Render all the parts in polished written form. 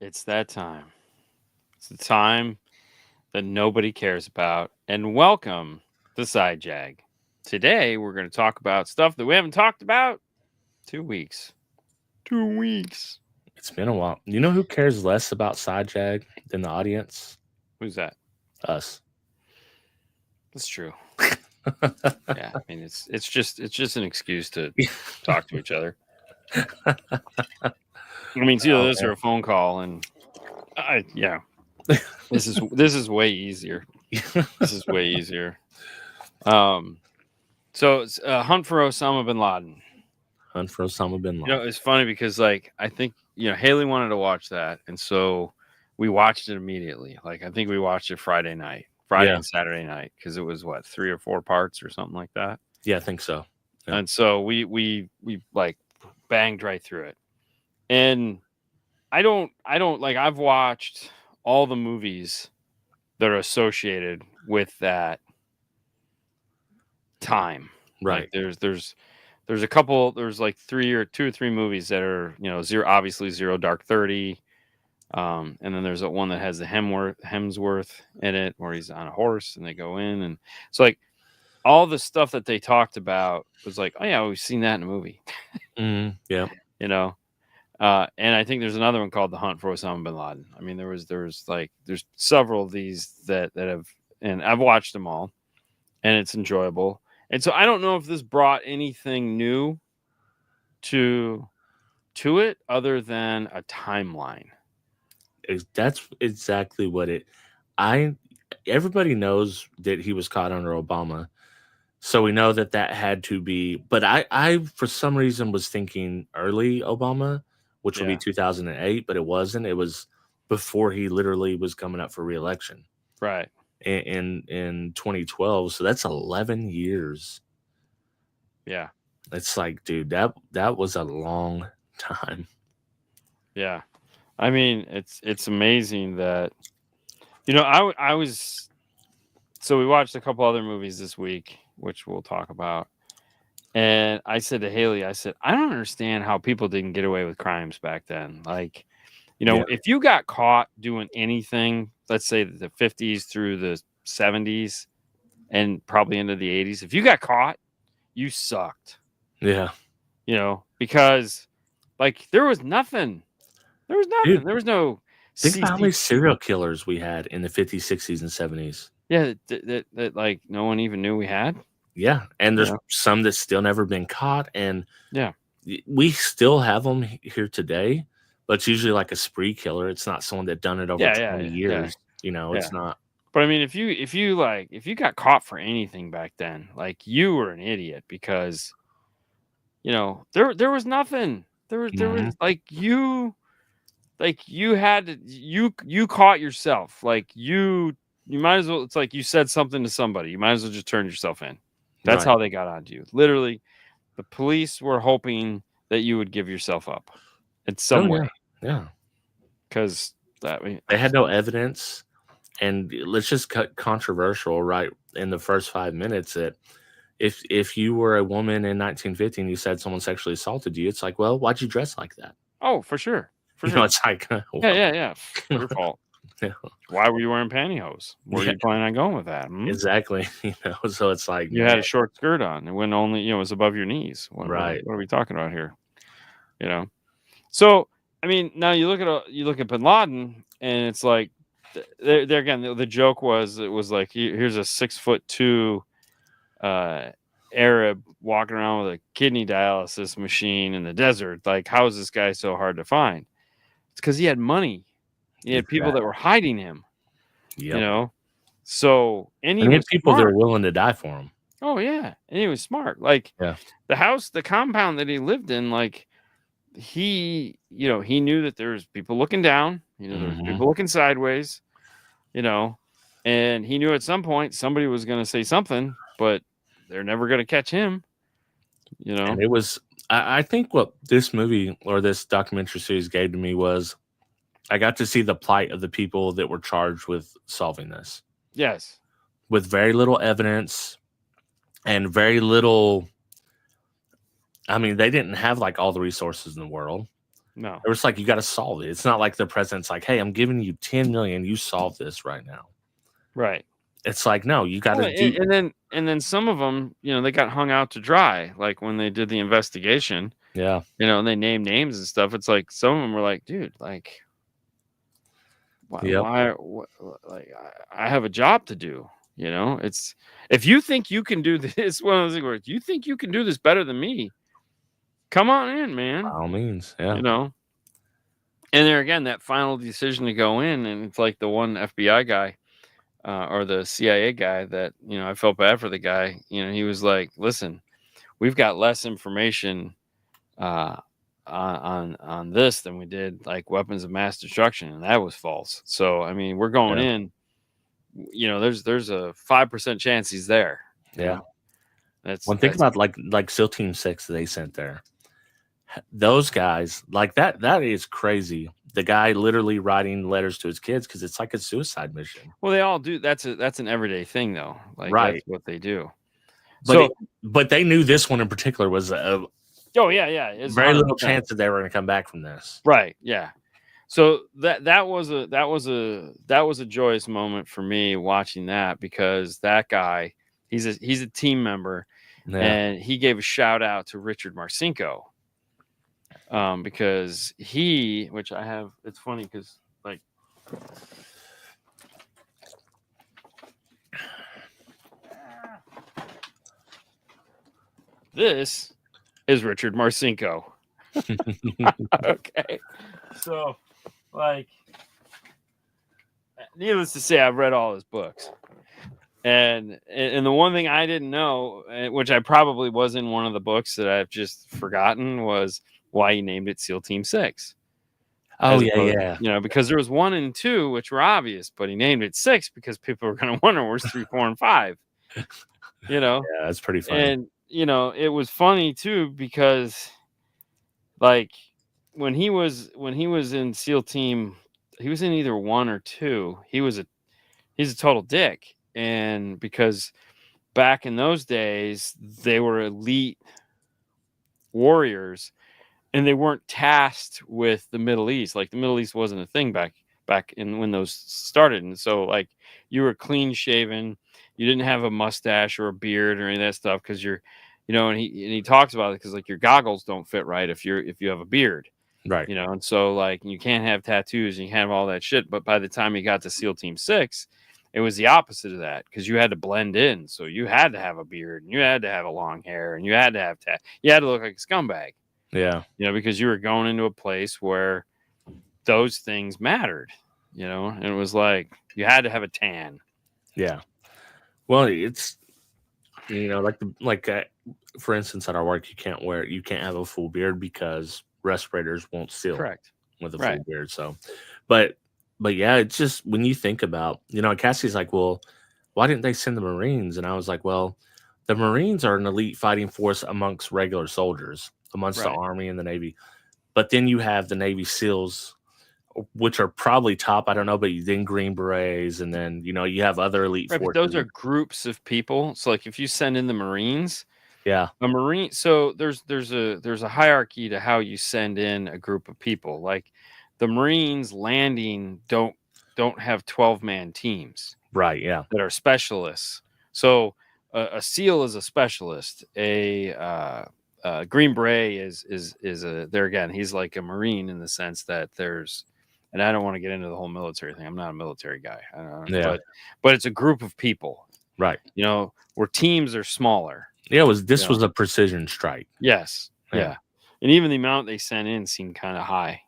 It's that time. It's the time that nobody cares about. And welcome to Side Jag. Today, we're going to talk about stuff that we haven't talked about 2 weeks. 2 weeks. It's been a while. You know who cares less about Sidejag than the audience? Who's that? Us. That's true. Yeah, I mean it's just an excuse to talk to each other. I mean, it's either this or a phone call, and this is way easier. This is way easier. So it's Hunt for Osama bin Laden. Hunt for Osama bin Laden. It's funny because I think Haley wanted to watch that, and so we watched it immediately. I think we watched it Friday and Saturday night, because it was 3 or 4 parts or something like that. Yeah, I think so. Yeah. And so we banged right through it. And I don't I've watched all the movies that are associated with that time. Right. There's a couple. There's 2 or 3 movies that are Zero Dark 30. And then there's one that has the Hemsworth in it, where he's on a horse and they go in, and so all the stuff that they talked about was oh yeah, we've seen that in a movie. Yeah. And I think there's another one called The Hunt for Osama bin Laden. I mean, there's several of these that have, and I've watched them all, and it's enjoyable. And so I don't know if this brought anything new to it other than a timeline. That's exactly what it. Everybody knows that he was caught under Obama, so we know that had to be. But I for some reason was thinking early Obama, which would be 2008, but it wasn't. It was before he literally was coming up for re-election, right? In 2012, so that's 11 years. Yeah, it's dude, that was a long time. Yeah. I mean, it's amazing that I was, so we watched a couple other movies this week, which we'll talk about. And I said to Haley, I don't understand how people didn't get away with crimes back then. If you got caught doing anything, let's say the 50s through the 70s and probably into the 80s, if you got caught, you sucked. Yeah. Because there was nothing. There was nothing. Dude, there was no. Think about how many serial killers we had in the 50s, 60s, and 70s. Yeah, that no one even knew we had. Yeah, and there's some that's still never been caught, and yeah, we still have them here today. But it's usually a spree killer. It's not someone that done it over 20 years. It's not. But I mean, if you got caught for anything back then, you were an idiot, because there was nothing. There was you had to, you caught yourself. You might as well, it's you said something to somebody, you might as well just turn yourself in. That's how they got onto you. Literally, the police were hoping that you would give yourself up in some way. Yeah. Because they had no evidence. And let's just cut controversial right in the first 5 minutes, that if you were a woman in 1950 and you said someone sexually assaulted you, it's well, why'd you dress like that? Oh, for sure. Sure. It's yeah. Your fault. Yeah. Why were you wearing pantyhose? Where are you planning on going with that? Exactly. So it's you had a short skirt on. It went only, it was above your knees. What are we talking about here? So I mean, now you look at Bin Laden, and it's there again. The joke was, here's a 6'2" Arab walking around with a kidney dialysis machine in the desert. How is this guy so hard to find? It's because he had money. He had people that were hiding him. Yep. So he had people that were willing to die for him. Oh yeah, and he was smart. The compound that he lived in, he knew that there was people looking down. There was people looking sideways. And he knew at some point somebody was going to say something, but they're never going to catch him. And it was. I think what this movie or this documentary series gave to me was, I got to see the plight of the people that were charged with solving this. Yes. With very little evidence and very little. I mean, they didn't have all the resources in the world. No. It was like, you got to solve it. It's not like the president's like, hey, I'm giving you 10 million. You solve this right now. Right. It's like, no, you got to Well, do. and then some of them, they got hung out to dry. Like when they did the investigation, Yeah. and they named names and stuff. It's like some of them were like, dude, like, Yep. like I have a job to do. It's if you think you can do this, one of those things where you think you can do this better than me, come on in, man. By all means. Yeah. And there again, that final decision to go in, and it's like the one FBI guy or the CIA guy that I felt bad for the guy. He was like, "Listen, we've got less information on this than we did like weapons of mass destruction, and that was false. So I mean, we're going in. There's a 5% chance he's there. Yeah. That's one thing about like SEAL Team 6 they sent there. Those guys, like that is crazy. The guy literally writing letters to his kids because it's like a suicide mission. Well, they all do. That's an everyday thing, though. Like that's what they do. But they knew this one in particular was a it's very little chance that they were going to come back from this. Right. Yeah. So that was a joyous moment for me watching that, because that guy, he's a team member, and he gave a shout out to Richard Marcinko. Because which I have, it's funny because like this is Richard Marcinko. Okay. So like, needless to say, I've read all his books. And the one thing I didn't know, which I probably was in one of the books that I've just forgotten, was why he named it SEAL Team 6. Oh, yeah. Because there was 1 and 2, which were obvious, but he named it 6 because people were going to wonder where's 3, 4, and 5. Yeah, that's pretty funny. And, it was funny too, because like when he was in SEAL Team, he was in either 1 or 2. He's a total dick. And because back in those days, they were elite warriors, and they weren't tasked with the Middle East. Like the Middle East wasn't a thing back in when those started. And so like you were clean shaven, you didn't have a mustache or a beard or any of that stuff, because you're, and he talks about it because like your goggles don't fit right if you have a beard. Right. And so like you can't have tattoos and you can't have all that shit. But by the time you got to SEAL Team 6, it was the opposite of that, because you had to blend in. So you had to have a beard, and you had to have a long hair, and you had to have you had to look like a scumbag. Yeah. Because you were going into a place where those things mattered, and it was like you had to have a tan. Yeah. Well, it's, for instance, at our work, you can't have a full beard because respirators won't seal. Correct. With a full beard. So, but yeah, it's just when you think about, Cassie's like, well, why didn't they send the Marines? And I was like, well, the Marines are an elite fighting force amongst regular soldiers, amongst the Army and the Navy. But then you have the Navy SEALs, which are probably top, I don't know, but then Green Berets, and then, you have other elite forces. But those are groups of people. So like if you send in the Marines, a Marine, so there's a hierarchy to how you send in a group of people. Like the Marines landing don't have 12-man teams. Right, yeah. That are specialists. So a SEAL is a specialist. A Green Beret is there again. He's like a Marine in the sense that there's, and I don't want to get into the whole military thing. I'm not a military guy. But it's a group of people. Right. Where teams are smaller. Yeah, this was a precision strike. Yes. Yeah. And even the amount they sent in seemed kind of high.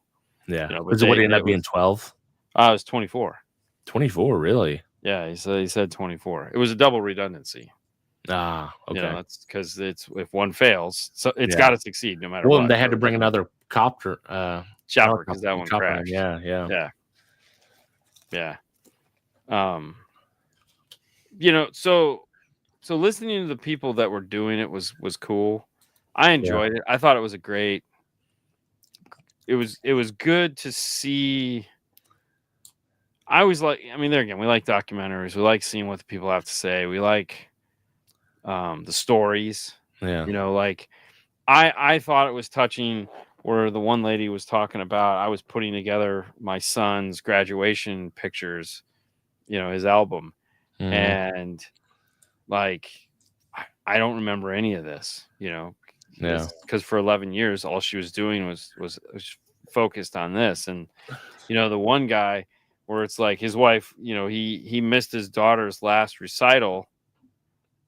Yeah. What ended up being 12? It was 24. 24, really? Yeah, he said 24. It was a double redundancy. Ah, okay. That's because if one fails, so it's got to succeed no matter what. Well, they had to bring another chopper, chopper, because that one crashed. Yeah. So listening to the people that were doing it was cool. I enjoyed it. I thought it was it was good to see. I always like, there again, we like documentaries. We like seeing what the people have to say. We like the stories. Yeah. I thought it was touching where the one lady was talking about, I was putting together my son's graduation pictures, his album, and like I don't remember any of this, because for 11 years all she was doing was focused on this. And the one guy where it's like his wife, he missed his daughter's last recital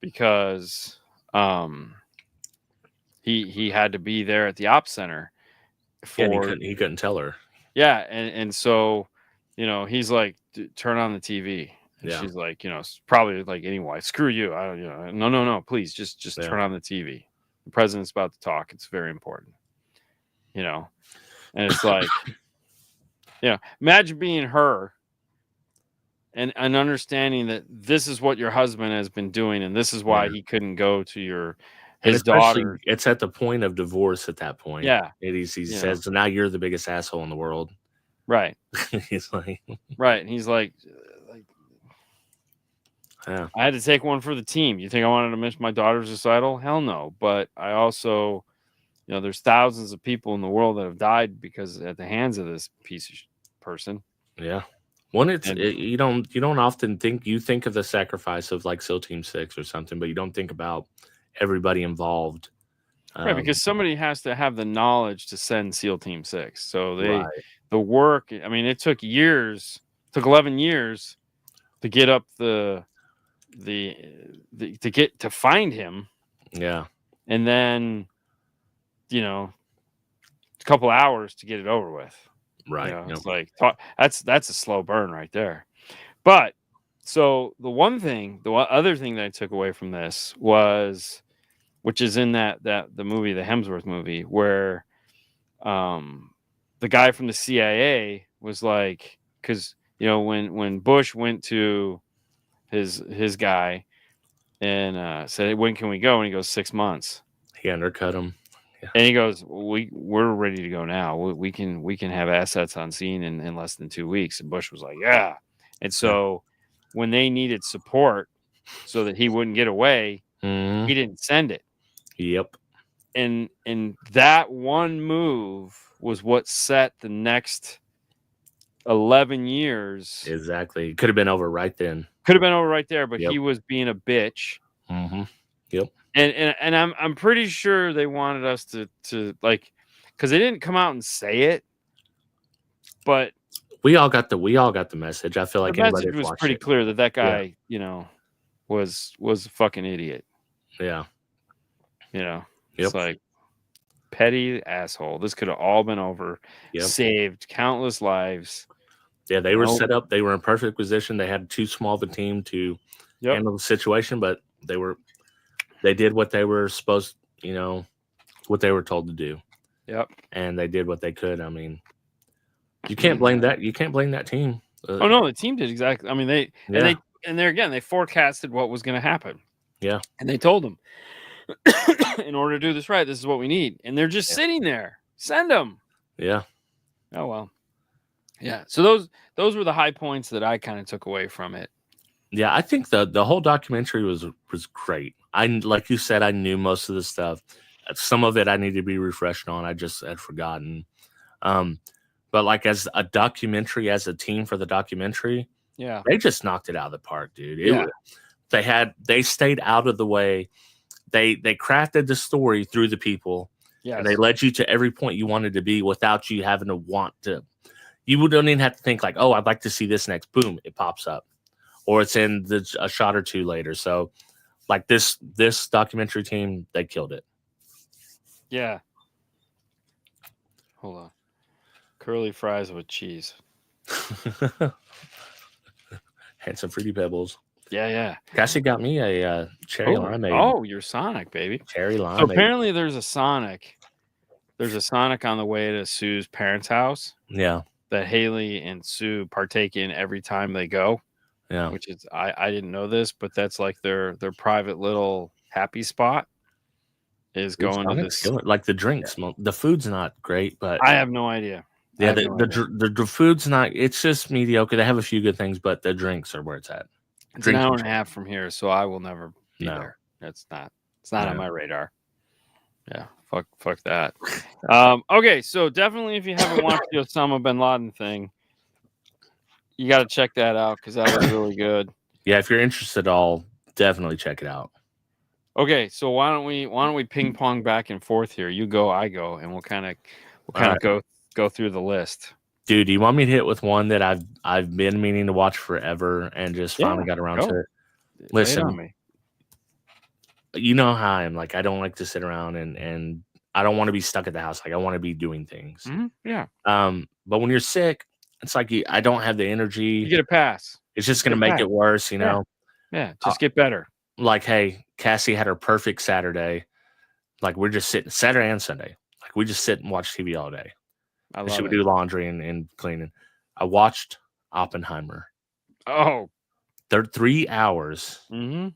because he had to be there at the op center for he couldn't tell her. Yeah, and so he's like, turn on the TV. And she's like, probably like any wife, screw you. I don't, no, please just turn on the TV. The president's about to talk. It's very important. And it's like, imagine being her and understanding that this is what your husband has been doing, and this is why he couldn't go to his daughter. It's at the point of divorce at that point. Yeah. He says, now you're the biggest asshole in the world. Right. He's like, right. And he's like, yeah. I had to take one for the team. You think I wanted to miss my daughter's recital? Hell no. But I also, there's thousands of people in the world that have died because at the hands of this piece of person. Yeah. One, you don't often think of the sacrifice of like SEAL Team 6 or something, but you don't think about everybody involved. Right, because somebody has to have the knowledge to send SEAL Team 6. So the work, I mean, it took 11 years to get up to find him. Yeah. And then, a couple hours to get it over with. Right. It's like, that's a slow burn right there. But so the other thing that I took away from this was, which is in the movie, the Hemsworth movie, where the guy from the CIA was like, because when Bush went to his guy and said, when can we go? And he goes, 6 months. He undercut him. Yeah. And he goes, we're ready to go now. We can have assets on scene in less than 2 weeks. And Bush was like, yeah. And so when they needed support so that he wouldn't get away, he didn't send it. Yep. And that one move was what set the next 11 years. Exactly. It could have been over right then. Could have been over right there, but he was being a bitch. Mm-hmm. Yep. And I'm pretty sure they wanted us to like, because they didn't come out and say it, but we all got the message. I feel like the message was pretty clear that guy, was a fucking idiot. Yeah. It's like petty asshole. This could have all been over. Yep. Saved countless lives. Yeah, they were set up. They were in perfect position. They had too small of a team to handle the situation, but they did what they were supposed, what they were told to do. Yep. And they did what they could. I mean, you can't blame that. You can't blame that team. Oh no, the team did exactly. I mean, they forecasted what was going to happen. Yeah. And they told them, in order to do this right, this is what we need. And they're just sitting there. Send them. Yeah. Oh well. Yeah. So those were the high points that I kind of took away from it. Yeah, I think the whole documentary was great. Like you said, I knew most of the stuff. Some of it I need to be refreshed on. I just had forgotten. But like as a documentary, as a team for the documentary, they just knocked it out of the park, dude. They stayed out of the way. They crafted the story through the people. Yeah, and they led you to every point you wanted to be without you having to want to. You don't even have to think like, oh, I'd like to see this next. Boom, it pops up, or it's in a shot or two later. So, like this documentary team, they killed it. Yeah. Hold on. Curly fries with cheese. And some Fruity Pebbles. Yeah. Cassie got me a cherry limeade. Oh, your Sonic, baby. Cherry limeade. So apparently there's a Sonic. There's a Sonic on the way to Sue's parents' house. Yeah. That Haley and Sue partake in every time they go. Yeah. Which is I didn't know this, but that's like their private little happy spot is going to this. Like the drinks. Yeah. The food's not great, but I have no idea. Yeah, the food's not. It's just mediocre. They have a few good things, but the drinks are where it's at. It's an hour and a half from here, so I will never be there. It's not on my radar. Yeah, fuck that. Okay, so definitely if you haven't watched the Osama bin Laden thing, you got to check that out because that was really good. Yeah, if you're interested at all, definitely check it out. Okay, so why don't we ping pong back and forth here? You go, I go, and we'll kind of Right. go through the list. Dude, do you want me to hit with one that I've been meaning to watch forever and just finally got around to it? Lay it on me. You know how I am. Like, I don't like to sit around and I don't want to be stuck at the house. Like, I want to be doing things. Mm-hmm. Yeah. But when you're sick, it's like I don't have the energy. You get a pass. It's just gonna make it worse, you know. Yeah, just get better. Like, hey, Cassie had her perfect Saturday. Like, we're just sitting Saturday and Sunday. Like, we just sit and watch TV all day. She would do laundry and cleaning. I watched Oppenheimer. Oh, they're 3 hours. Mm-hmm.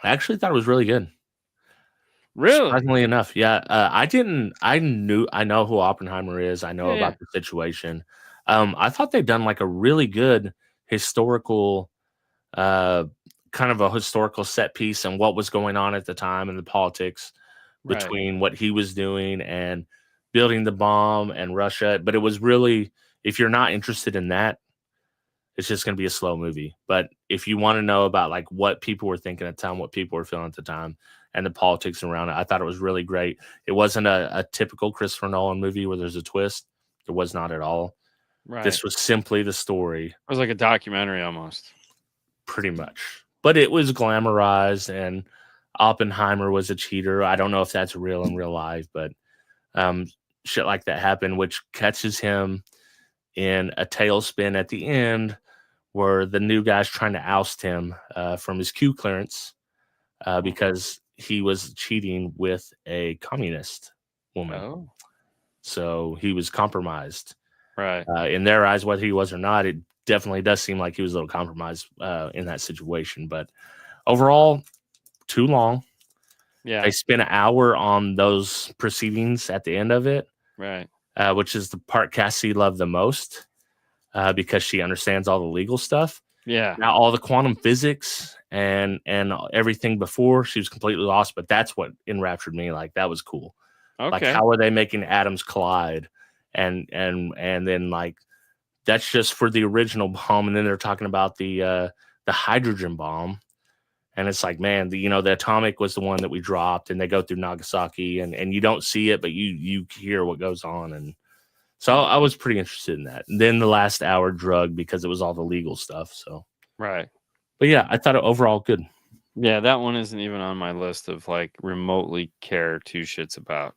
I actually thought it was really good. Really? Surprisingly enough, yeah. I know who Oppenheimer is. I know about the situation. I thought they'd done like a really good historical, kind of a historical set piece and what was going on at the time and the politics between what he was doing and building the bomb and Russia. But it was really, if you're not interested in that, it's just going to be a slow movie. But if you want to know about like what people were thinking at the time, what people were feeling at the time, and the politics around it, I thought it was really great. It wasn't a typical Christopher Nolan movie where there's a twist. It was not at all. Right. This was simply the story. It was like a documentary almost. Pretty much. But it was glamorized, and Oppenheimer was a cheater. I don't know if that's real in real life, but shit like that happened, which catches him in a tailspin at the end where the new guy's trying to oust him from his Q clearance because he was cheating with a communist woman. Oh. So he was compromised. Right. In their eyes, whether he was or not, it definitely does seem like he was a little compromised in that situation. But overall, too long. Yeah. They spent an hour on those proceedings at the end of it. Right. Which is the part Cassie loved the most because she understands all the legal stuff. Yeah. Now all the quantum physics and everything before, she was completely lost. But that's what enraptured me. Like, that was cool. Okay. Like, how are they making atoms collide? And then like that's just for the original bomb, and then they're talking about the hydrogen bomb, and it's like, man, the atomic was the one that we dropped, and they go through Nagasaki, and you don't see it, but you hear what goes on, and so I was pretty interested in that. And then the last hour drug because it was all the legal stuff. So right, but yeah, I thought it overall good. Yeah, that one isn't even on my list of like remotely care two shits about.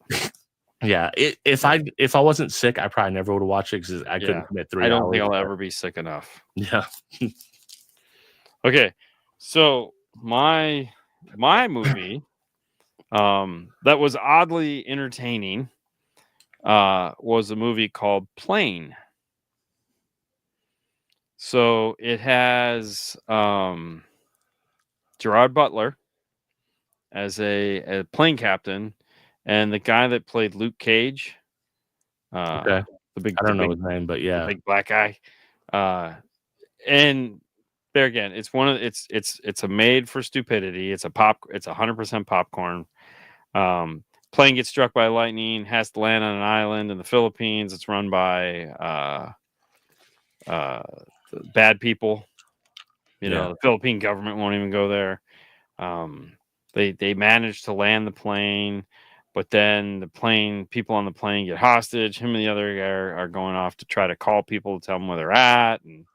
Yeah, if I wasn't sick, I probably never would have watched it because I couldn't commit 3 hours. I don't think I'll ever be sick enough. Yeah. Okay, so my movie that was oddly entertaining was a movie called Plane. So it has Gerard Butler as a plane captain, and the guy that played Luke Cage. Okay. I don't know his name, but yeah, the big black guy. And there again, it's one of it's a made for stupidity. It's 100% popcorn. Plane gets struck by lightning, has to land on an island in the Philippines. It's run by bad people. The Philippine government won't even go there. They manage to land the plane, but then people on the plane get hostage. Him and the other guy are going off to try to call people to tell them where they're at, and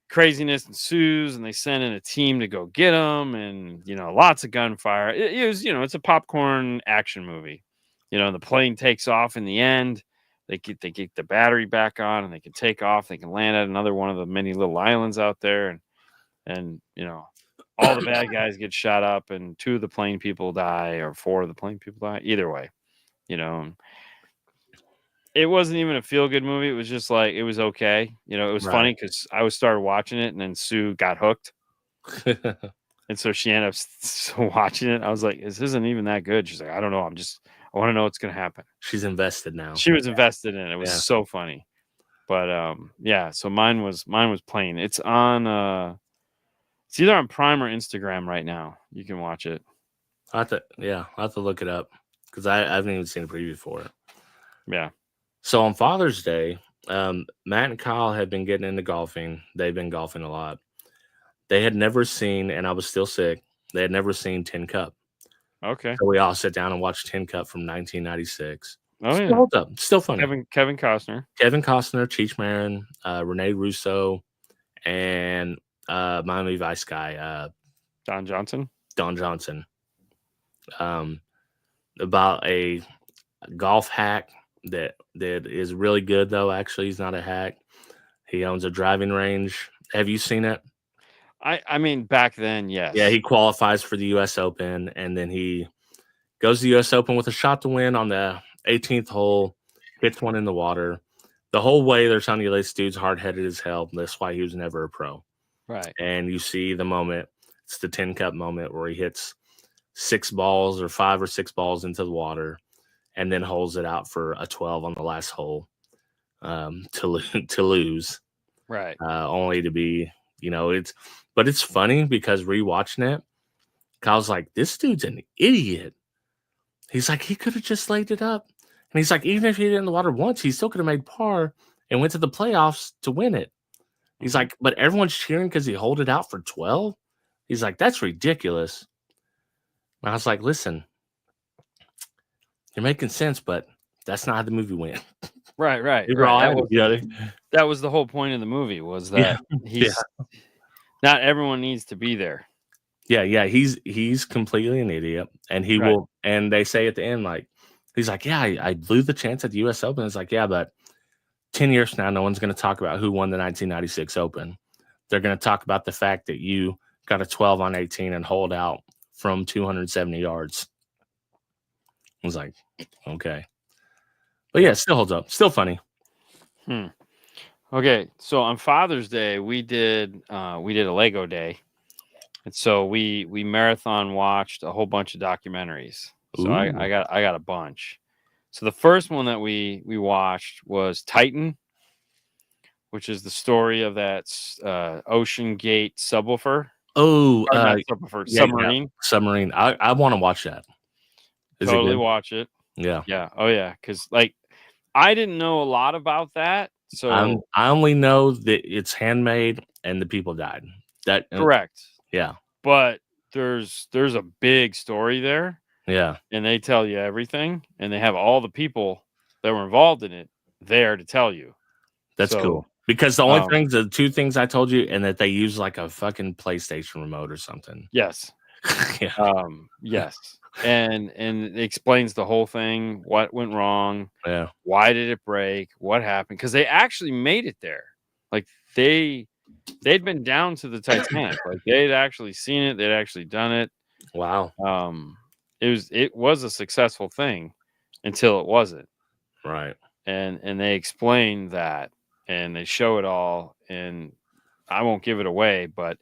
craziness ensues, and they send in a team to go get them, and lots of gunfire. It was it's a popcorn action movie. The plane takes off in the end. They get the battery back on, and they can take off. They can land at another one of the many little islands out there, and all the bad guys get shot up, and 2 of the plane people die, or 4 of the plane people die. Either way, it wasn't even a feel-good movie. It was just like, it was okay. It was funny because I started watching it, and then Sue got hooked. And so she ended up watching it. I was like, this isn't even that good. She's like, I don't know. I want to know what's going to happen. She's invested now. She was invested in it. It was so funny. But so mine was Plane. It's on it's either on Prime or Instagram right now. You can watch it. I'll have to look it up. because I haven't even seen a preview for it. Yeah. So on Father's Day, Matt and Kyle had been getting into golfing. They've been golfing a lot. They had never seen, and I was still sick, they had never seen Tin Cup. Okay. So we all sit down and watch Tin Cup from 1996. Oh Still yeah. holds up. Still funny. Kevin Costner. Kevin Costner, Cheech Marin, Rene Russo, and Miami Vice guy, Don Johnson. Don Johnson. About a golf hack that is really good, though. Actually, he's not a hack. He owns a driving range. Have you seen it? I mean, back then, yes. Yeah, he qualifies for the U.S. Open, and then he goes to the U.S. Open with a shot to win on the 18th hole, hits one in the water. The whole way they're telling you this dude's hard-headed as hell. That's why he was never a pro. Right. And you see the moment. It's the Tin Cup moment where he hits 6 balls or 5 or 6 balls into the water and then holds it out for a 12 on the last hole to lose. Right. Only to be, but it's funny because rewatching it, Kyle's like, this dude's an idiot. He's like, he could have just laid it up. And he's like, even if he did it in the water once, he still could have made par and went to the playoffs to win it. He's like, but everyone's cheering because he hold it out for 12. He's like, that's ridiculous. And I was like, listen, you're making sense, but that's not how the movie went. Right. That was the whole point of the movie, was that not everyone needs to be there. Yeah. He's completely an idiot. And he will, and they say at the end, like, he's like, yeah, I blew the chance at the US Open. It's like, yeah, but 10 years from now, no one's going to talk about who won the 1996 Open. They're going to talk about the fact that you got a 12 on 18 and hold out from 270 yards. I was like, okay. But yeah, it still holds up. Still funny. Okay, so on Father's Day, we did a Lego day. And so we marathon watched a whole bunch of documentaries. So I got a bunch. So the first one that we watched was Titan, which is the story of that Ocean Gate subwoofer. Submarine. Submarine. I want to watch that. Totally watch it. Yeah. Yeah. Oh yeah. Because I didn't know a lot about that. So I only know that it's handmade and the people died. Correct. Yeah. But there's a big story there. Yeah. And they tell you everything, and they have all the people that were involved in it there to tell you. That's cool. Because the only things, the two things I told you, and that they use like a fucking PlayStation remote or something. Yes. Yeah. Yes. And it explains the whole thing, what went wrong. Yeah. Why did it break? What happened? Because they actually made it there. Like they'd been down to the Titanic. Like they'd actually seen it. They'd actually done it. Wow. It was a successful thing until it wasn't. Right. And they explain that, and they show it all, and I won't give it away, but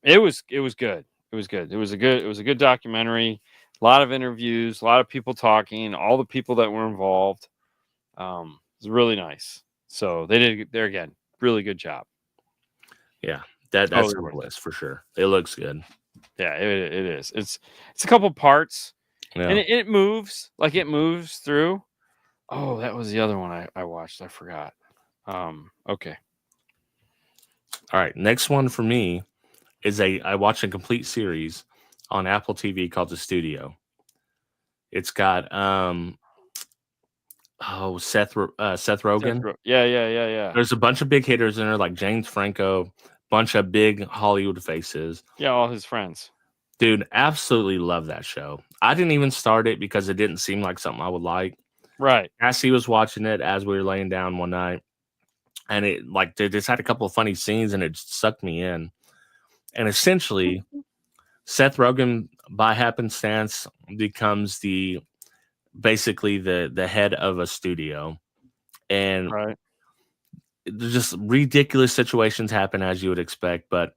it was good. It was good. It was a good documentary. A lot of interviews, a lot of people talking, all the people that were involved. It was really nice. So they did there again. Really good job. Yeah, that's on the list for sure. It looks good. Yeah, it is. It's a couple parts, and it moves. Like it moves through. Oh, that was the other one I watched. I forgot. Okay. All right. Next one for me is I watched a complete series on Apple TV called The Studio. It's got Seth Rogen. Yeah. There's a bunch of big hitters in there, like James Franco, bunch of big Hollywood faces. Yeah, all his friends. Dude, absolutely love that show. I didn't even start it because it didn't seem like something I would like. Right. Cassie was watching it as we were laying down one night, and it they just had a couple of funny scenes, and it sucked me in. And essentially, Seth Rogen, by happenstance, becomes basically the head of a studio, and there's just ridiculous situations happen as you would expect. But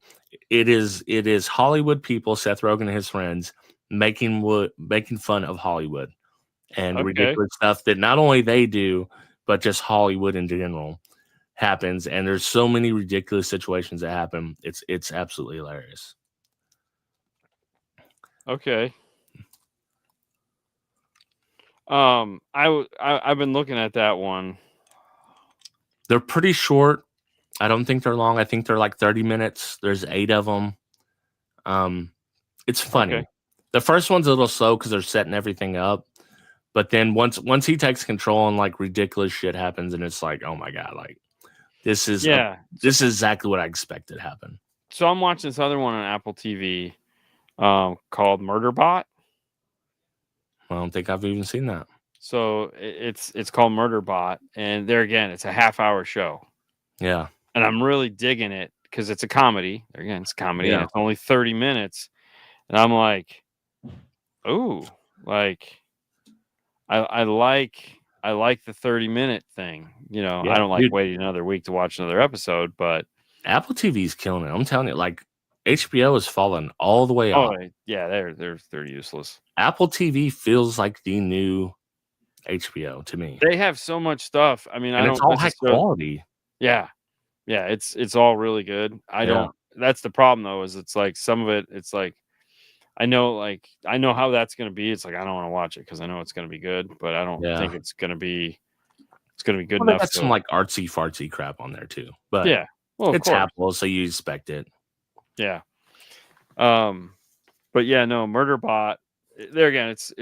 it is Hollywood people, Seth Rogen and his friends, making fun of Hollywood and ridiculous stuff that not only they do, but just Hollywood in general happens. And there's so many ridiculous situations that happen. It's absolutely hilarious. Okay. I've been looking at that one. They're pretty short. I don't think they're long. I think they're like 30 minutes. There's 8 of them. It's funny. Okay. The first one's a little slow because they're setting everything up. But then once he takes control and like ridiculous shit happens, and it's like, oh my god, like this is exactly what I expected to happen. So I'm watching this other one on Apple TV called Murderbot. I don't think I've even seen that. So it's called Murderbot, and there again, it's a half-hour show. Yeah. And I'm really digging it because it's a comedy. There again, it's comedy, Yeah. and it's only 30 minutes. And I'm like, ooh, like I like the 30-minute thing. You know, Yeah, I don't like dude. waiting another week to watch another episode, but Apple TV's killing it. I'm telling you, like HBO has fallen all the way off. Yeah, they're useless. Apple TV feels like the new HBO to me. They have so much stuff. I mean, and it's all high quality. Yeah. Yeah, it's all really good. That's the problem though, is it's like some of it, it's like I know how that's gonna be. It's like I don't want to watch it because I know it's gonna be good, but I don't think it's gonna be good They enough. got some like artsy fartsy crap on there too. But yeah, well, it's Apple, so you expect it. Yeah. But yeah, no, Murderbot. There again, it's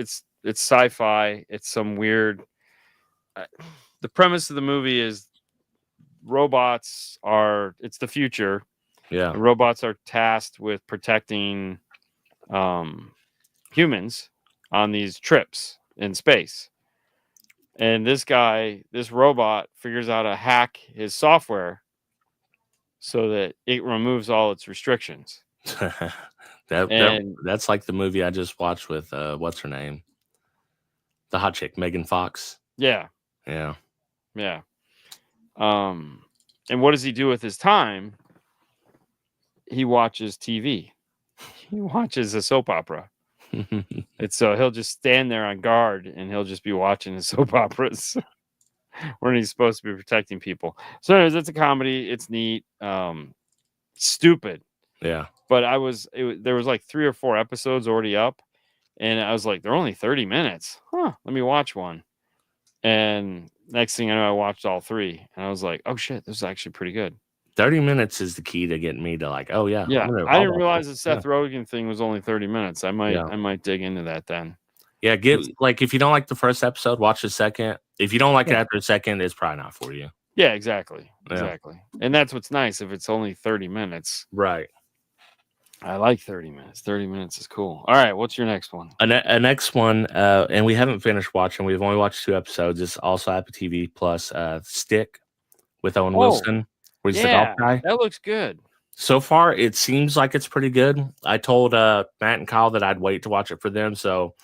sci-fi. It's some weird. The premise of the movie is robots are. It's the future. Yeah. And robots are tasked with protecting humans on these trips in space. And this robot figures out how to hack his software so that it removes all its restrictions. That's like the movie I just watched with what's her name? The hot chick, Megan Fox. Yeah. Yeah. Yeah. And what does he do with his time? He watches TV. He watches a soap opera. And so he'll just stand there on guard and he'll just be watching the soap operas when he's supposed to be protecting people. So anyways, it's a comedy. It's neat. Stupid. Yeah. But there was like 3 or 4 episodes already up. And I was like, they're only 30 minutes. Huh. Let me watch one. And next thing I know, I watched all 3. And I was like, oh shit, this is actually pretty good. 30 minutes is the key to getting me to like, oh yeah. Yeah. I didn't realize the Seth Rogen thing was only 30 minutes. I might dig into that then. Yeah, if you don't like the first episode, watch the second. If you don't like it after the second, it's probably not for you. Yeah, exactly. Exactly. And that's what's nice if it's only 30 minutes. Right. I like 30 minutes. 30 minutes is cool. All right, what's your next one? A next one, and we haven't finished watching. We've only watched 2 episodes. It's also Apple TV Plus. Stick with Owen Wilson, where he's the golf guy. That looks good. So far, it seems like it's pretty good. I told Matt and Kyle that I'd wait to watch it for them, so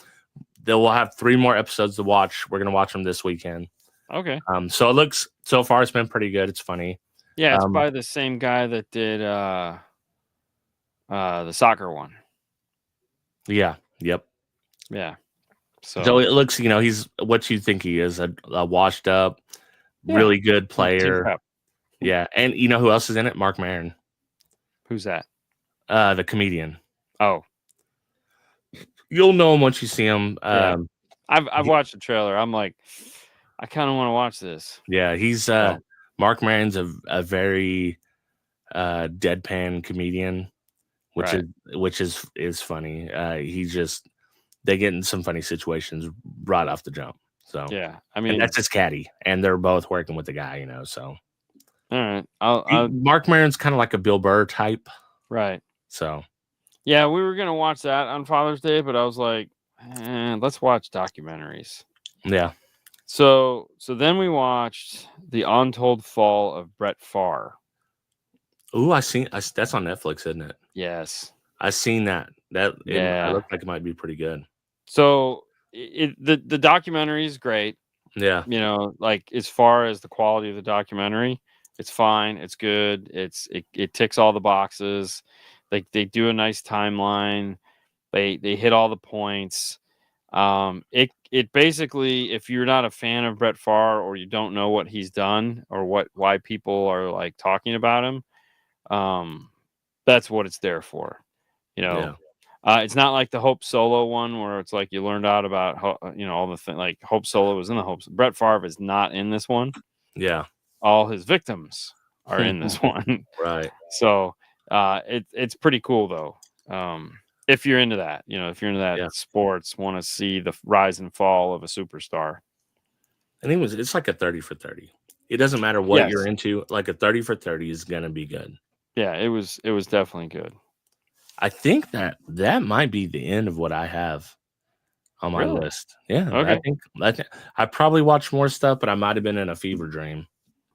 we'll have 3 more episodes to watch. We're gonna watch them this weekend. Okay. So it looks so far it's been pretty good. It's funny. Yeah, it's by the same guy that did the soccer one. Yeah. Yep. Yeah. So it looks, he's what you think he is, a washed up, really good player. Yeah. And you know who else is in it? Mark Maron. Who's that? The comedian. Oh. You'll know him once you see him. I've watched the trailer. I'm like, I kind of want to watch this. Yeah, he's Mark Maron's a very deadpan comedian, which is funny. They get in some funny situations right off the jump. So yeah, I mean, and that's his caddy, and they're both working with the guy, So all right, Mark Maron's kind of like a Bill Burr type, right? So yeah, we were gonna watch that on Father's Day, but I was like, let's watch documentaries. Yeah. So then we watched The Untold Fall of Brett Favre. Ooh, that's on Netflix, isn't it? Yes. I've seen that. It looks like it might be pretty good. So the documentary is great. Yeah. Like as far as the quality of the documentary, it's fine. It's good. It ticks all the boxes. Like they do a nice timeline. They hit all the points. It basically, if you're not a fan of Brett Favre or you don't know what he's done or why people are like talking about him, that's what it's there for. It's not like the Hope Solo one where it's like you learned out about all the thing. Like Hope Solo was in the Hope. Brett Favre is not in this one. Yeah. All his victims are in this one. Right. So it's pretty cool though. If you're into that, if you're into that sports, want to see the rise and fall of a superstar. And it's like a 30 for 30. It doesn't matter what you're into. Like a 30 for 30 is gonna be good. Yeah, it was definitely good. I think that might be the end of what I have on my list. Yeah. Okay. I think I probably watched more stuff, but I might have been in a fever dream.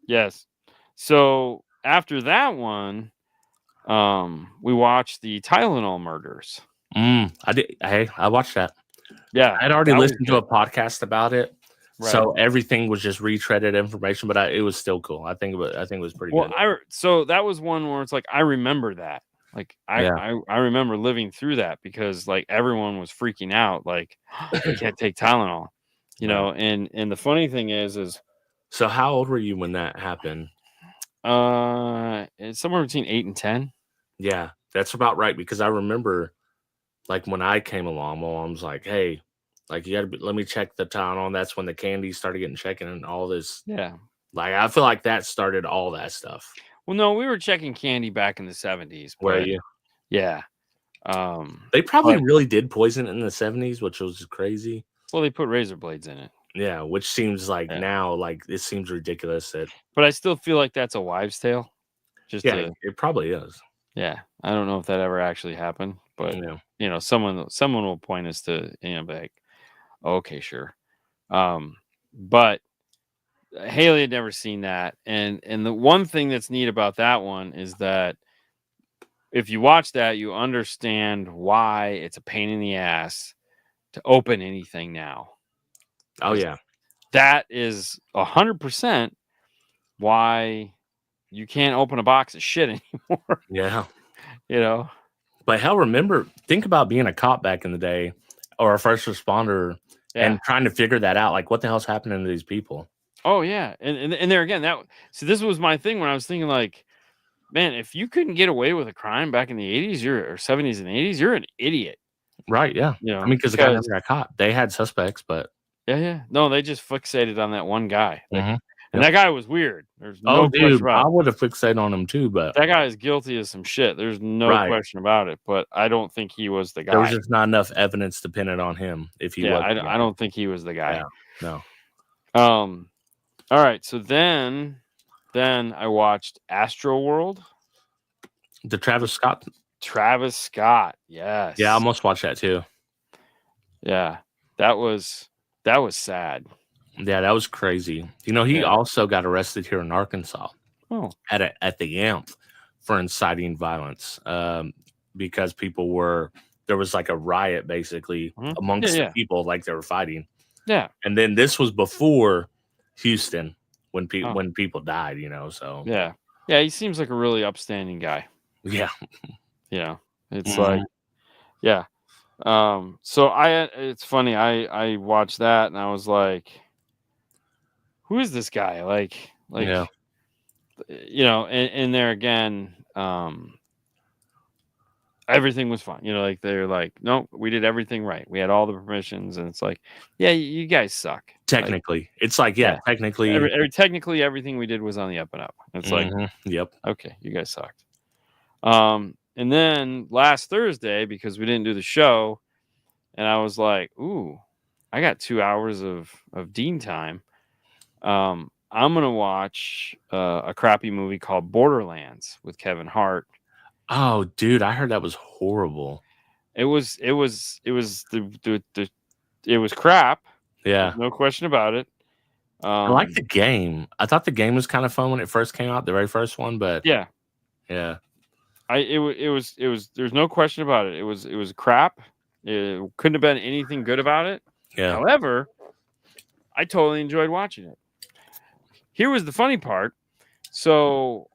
Yes. So after that one, we watched the Tylenol murders. I did. Hey, I watched that. Yeah. I'd already listened to a podcast about it. Right. So everything was just retreaded information, but it was still cool. I think it was pretty good. So that was one where it's like I remember that. Like I remember living through that because like everyone was freaking out, like you can't take Tylenol, and the funny thing is so how old were you when that happened? It's somewhere between 8 and 10. Yeah, that's about right because I remember like when I came along, my mom's like, "Hey, like you gotta let me check the Tylenol." And that's when the candy started getting checked and all this. Yeah, like I feel like that started all that stuff. Well, no, we were checking candy back in the 70s. Were you? Yeah. They probably really did poison it in the 70s, which was crazy. Well, they put razor blades in it. Yeah, which seems like now, like it seems ridiculous. But I still feel like that's a wives' tale. It probably is. Yeah, I don't know if that ever actually happened, but someone will point us to be like, okay, sure. But Haley had never seen that, and the one thing that's neat about that one is that if you watch that, you understand why it's a pain in the ass to open anything now. Oh yeah, that is 100% why you can't open a box of shit anymore. Yeah, But hell, think about being a cop back in the day or a first responder and trying to figure that out. Like, what the hell's happening to these people? Oh yeah, and there again, this was my thing when I was thinking like, man, if you couldn't get away with a crime back in the 80s or 70s and 80s, you're an idiot. Right? Yeah. I mean, because the guy never got caught. They had suspects, but no, they just fixated on that one guy. Mm-hmm. And that guy was weird. There's no question about it. I would have fixated on him too, but that guy is guilty of some shit. There's no question about it. But I don't think he was the guy. There was just not enough evidence to pin it on him. If he was, I don't think he was the guy. Yeah, no. All right. So then I watched Astroworld. The Travis Scott. Yes. Yeah, I almost watched that too. Yeah, that was sad. Yeah, that was crazy. He also got arrested here in Arkansas. Oh. At the AMP for inciting violence because there was like a riot basically amongst the people, like they were fighting. Yeah. And then this was before Houston when people died, so. Yeah. Yeah, he seems like a really upstanding guy. Yeah. It's like, yeah. So it's funny. I watched that and I was like, who is this guy? Like, and there again, everything was fine. Like they're like, no, we did everything right. We had all the permissions, and it's like, yeah, you guys suck. Technically, it's like, technically, technically everything we did was on the up and up. It's like, yep, okay, you guys sucked. And then last Thursday, because we didn't do the show, and I was like, ooh, I got 2 hours of Dean time. I'm gonna watch a crappy movie called Borderlands with Kevin Hart. Oh, dude, I heard that was horrible. It was crap. Yeah, no question about it. I like the game. I thought the game was kind of fun when it first came out, the very first one, but yeah. It was. There's no question about it. It was crap. It couldn't have been anything good about it. Yeah. However, I totally enjoyed watching it. Here was the funny part. So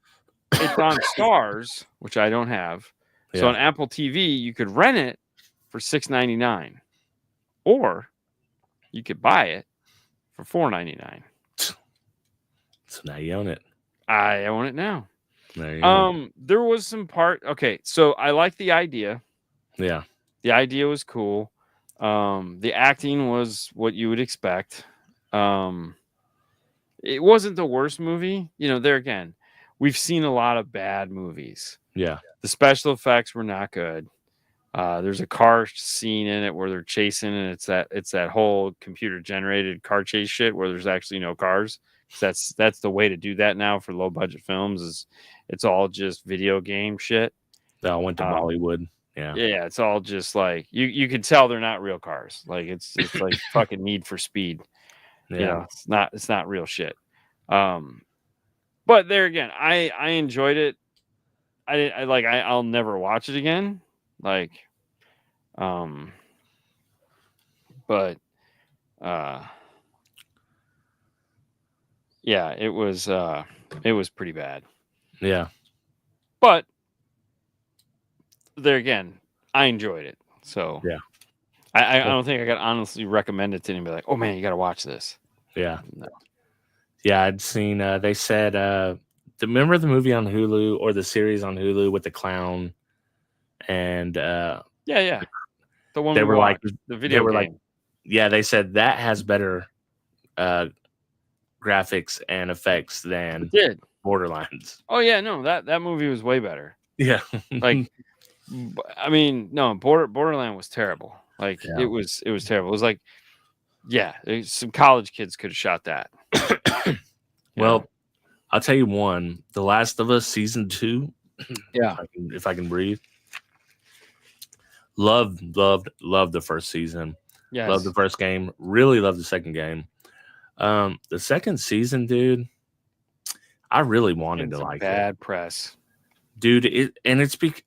it's on Stars, which I don't have. So on Apple TV, you could rent it for $6.99, or you could buy it for $4.99. So now you own it. I own it now. There you go. There was some part. Okay, so I like the idea. Yeah. The idea was cool. The acting was what you would expect. Um, it wasn't the worst movie. There again, we've seen a lot of bad movies. Yeah. The special effects were not good. There's a car scene in it where they're chasing, and it's that whole computer generated car chase shit where there's actually no cars. 'Cause that's the way to do that now for low budget films. Is it's all just video game shit. They all went to Um, Bollywood. Yeah. yeah, it's all just like you can tell they're not real cars. Like it's like fucking Need for Speed. Yeah. It's not real shit. Um, but there again, I enjoyed it. I'll never watch it again. Like, um, but uh, yeah, it was pretty bad. Yeah. But there again, I enjoyed it. So Yeah. I don't think I could honestly recommend it to anybody. Like, oh man, you got to watch this. Yeah. No. Yeah. I'd seen, they said, remember the movie on Hulu or the series on Hulu with the clown? And Yeah. The one they we were like, watched, the they video were game. like, yeah, they said that has better graphics and effects than It did. Borderlands. Oh yeah, no, that movie was way better. Yeah. Like, I mean, no, Borderland was terrible. Like Yeah. it was terrible. It was like, yeah, some college kids could have shot that. Well, I'll tell you one, The Last of Us season 2. Yeah. If I can breathe. Loved the first season. Yes. Loved the first game. Really loved the second game. The second season, dude, I really wanted to like bad it. press. Dude,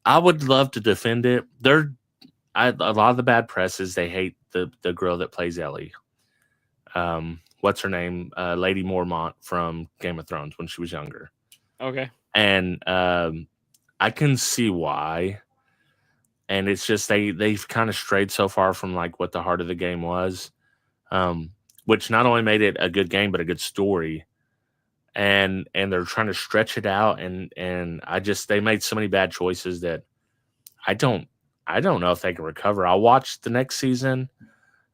I would love to defend it. A lot of the bad press is they hate the girl that plays Ellie. What's her name? Lady Mormont from Game of Thrones when she was younger. Okay. And I can see why. And it's just they've kind of strayed so far from like what the heart of the game was, which not only made it a good game but a good story. And they're trying to stretch it out, and they made so many bad choices that I don't know if they can recover. I'll watch the next season.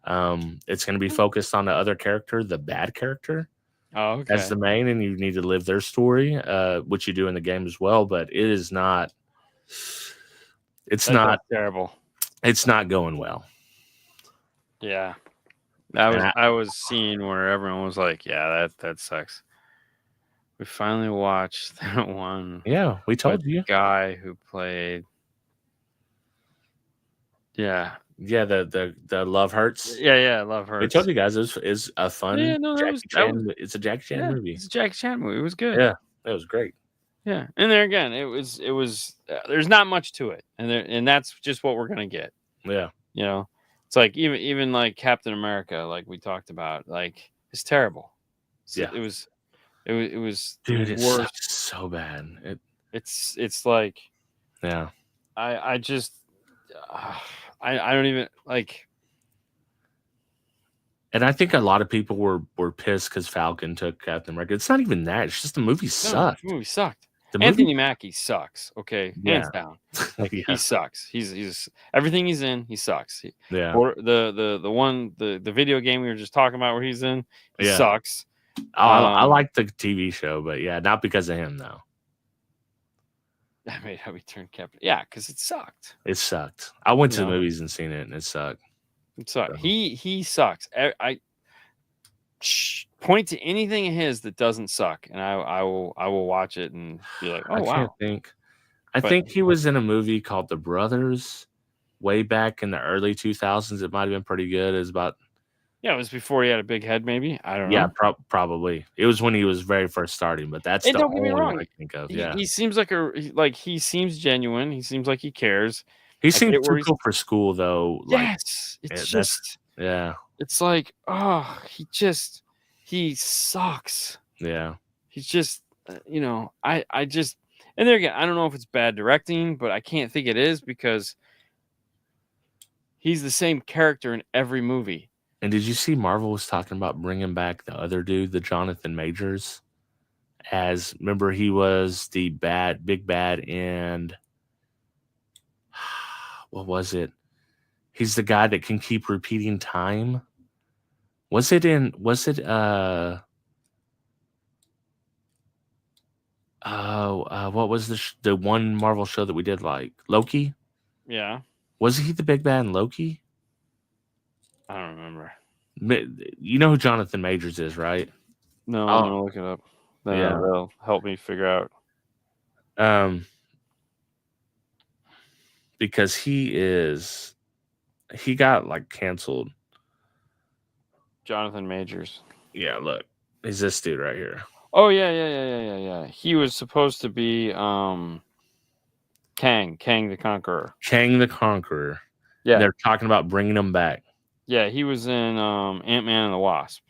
It's going to be focused on the other character, the bad character. Oh, okay. That's the main, and you need to live their story, which you do in the game as well. But it is not. It's not terrible. It's not going well. Yeah, I was seeing where everyone was like, "Yeah, that sucks." We finally watched that one. Yeah, we told you. The guy who played. Yeah. Yeah, the Love Hurts. Yeah, Love Hurts. We told you guys is a fun. Yeah, no, it's a Jackie Chan movie. It's a Jackie Chan movie. It was good. Yeah, that was great. Yeah, and there again, it was. There's not much to it, and that's just what we're gonna get. Yeah, it's like even like Captain America, like we talked about, like it's terrible. Yeah, it was. Dude, it sucks so bad. It's like, yeah. I just I don't even like. And I think a lot of people were pissed because Falcon took Captain America. It's not even that. It's just the movie sucked. The movie sucked. Anthony Mackie sucks. Okay, hands down. Like, yeah. He sucks. He's everything he's in. He sucks. Yeah. Or the video game we were just talking about where he's in. He sucks. I like the TV show, but yeah, not because of him though. That made how we turned Captain. Yeah, because it sucked. It sucked. I went to the movies and seen it, and it sucked. It sucked. So. He sucks. I point to anything of his that doesn't suck, and I will watch it and be like, oh wow. I think he was in a movie called The Brothers way back in the early 2000s. It might have been pretty good. It was about. Yeah, it was before he had a big head, maybe. I don't know. Yeah, probably. It was when he was very first starting, but that's the only one I think of. Yeah, he seems he seems genuine. He seems like he cares. He seems too cool for school, though. Yes, it's just It's like, oh, he sucks. Yeah, he's just, I just, and there again, I don't know if it's bad directing, but I can't think it is because he's the same character in every movie. And did you see Marvel was talking about bringing back the other dude, the Jonathan Majors, remember he was the big bad in, what was it? He's the guy that can keep repeating time. Was it what was the one Marvel show that we did, like Loki? Yeah. Was he the big bad in Loki? I don't remember. You know who Jonathan Majors is, right? No, I'm gonna look it up. Yeah. That'll help me figure out. Because he got like canceled. Jonathan Majors. Yeah, look, he's this dude right here. Oh yeah. He was supposed to be Kang the Conqueror. Kang the Conqueror. Yeah, they're talking about bringing him back. Yeah, he was in Ant-Man and the Wasp.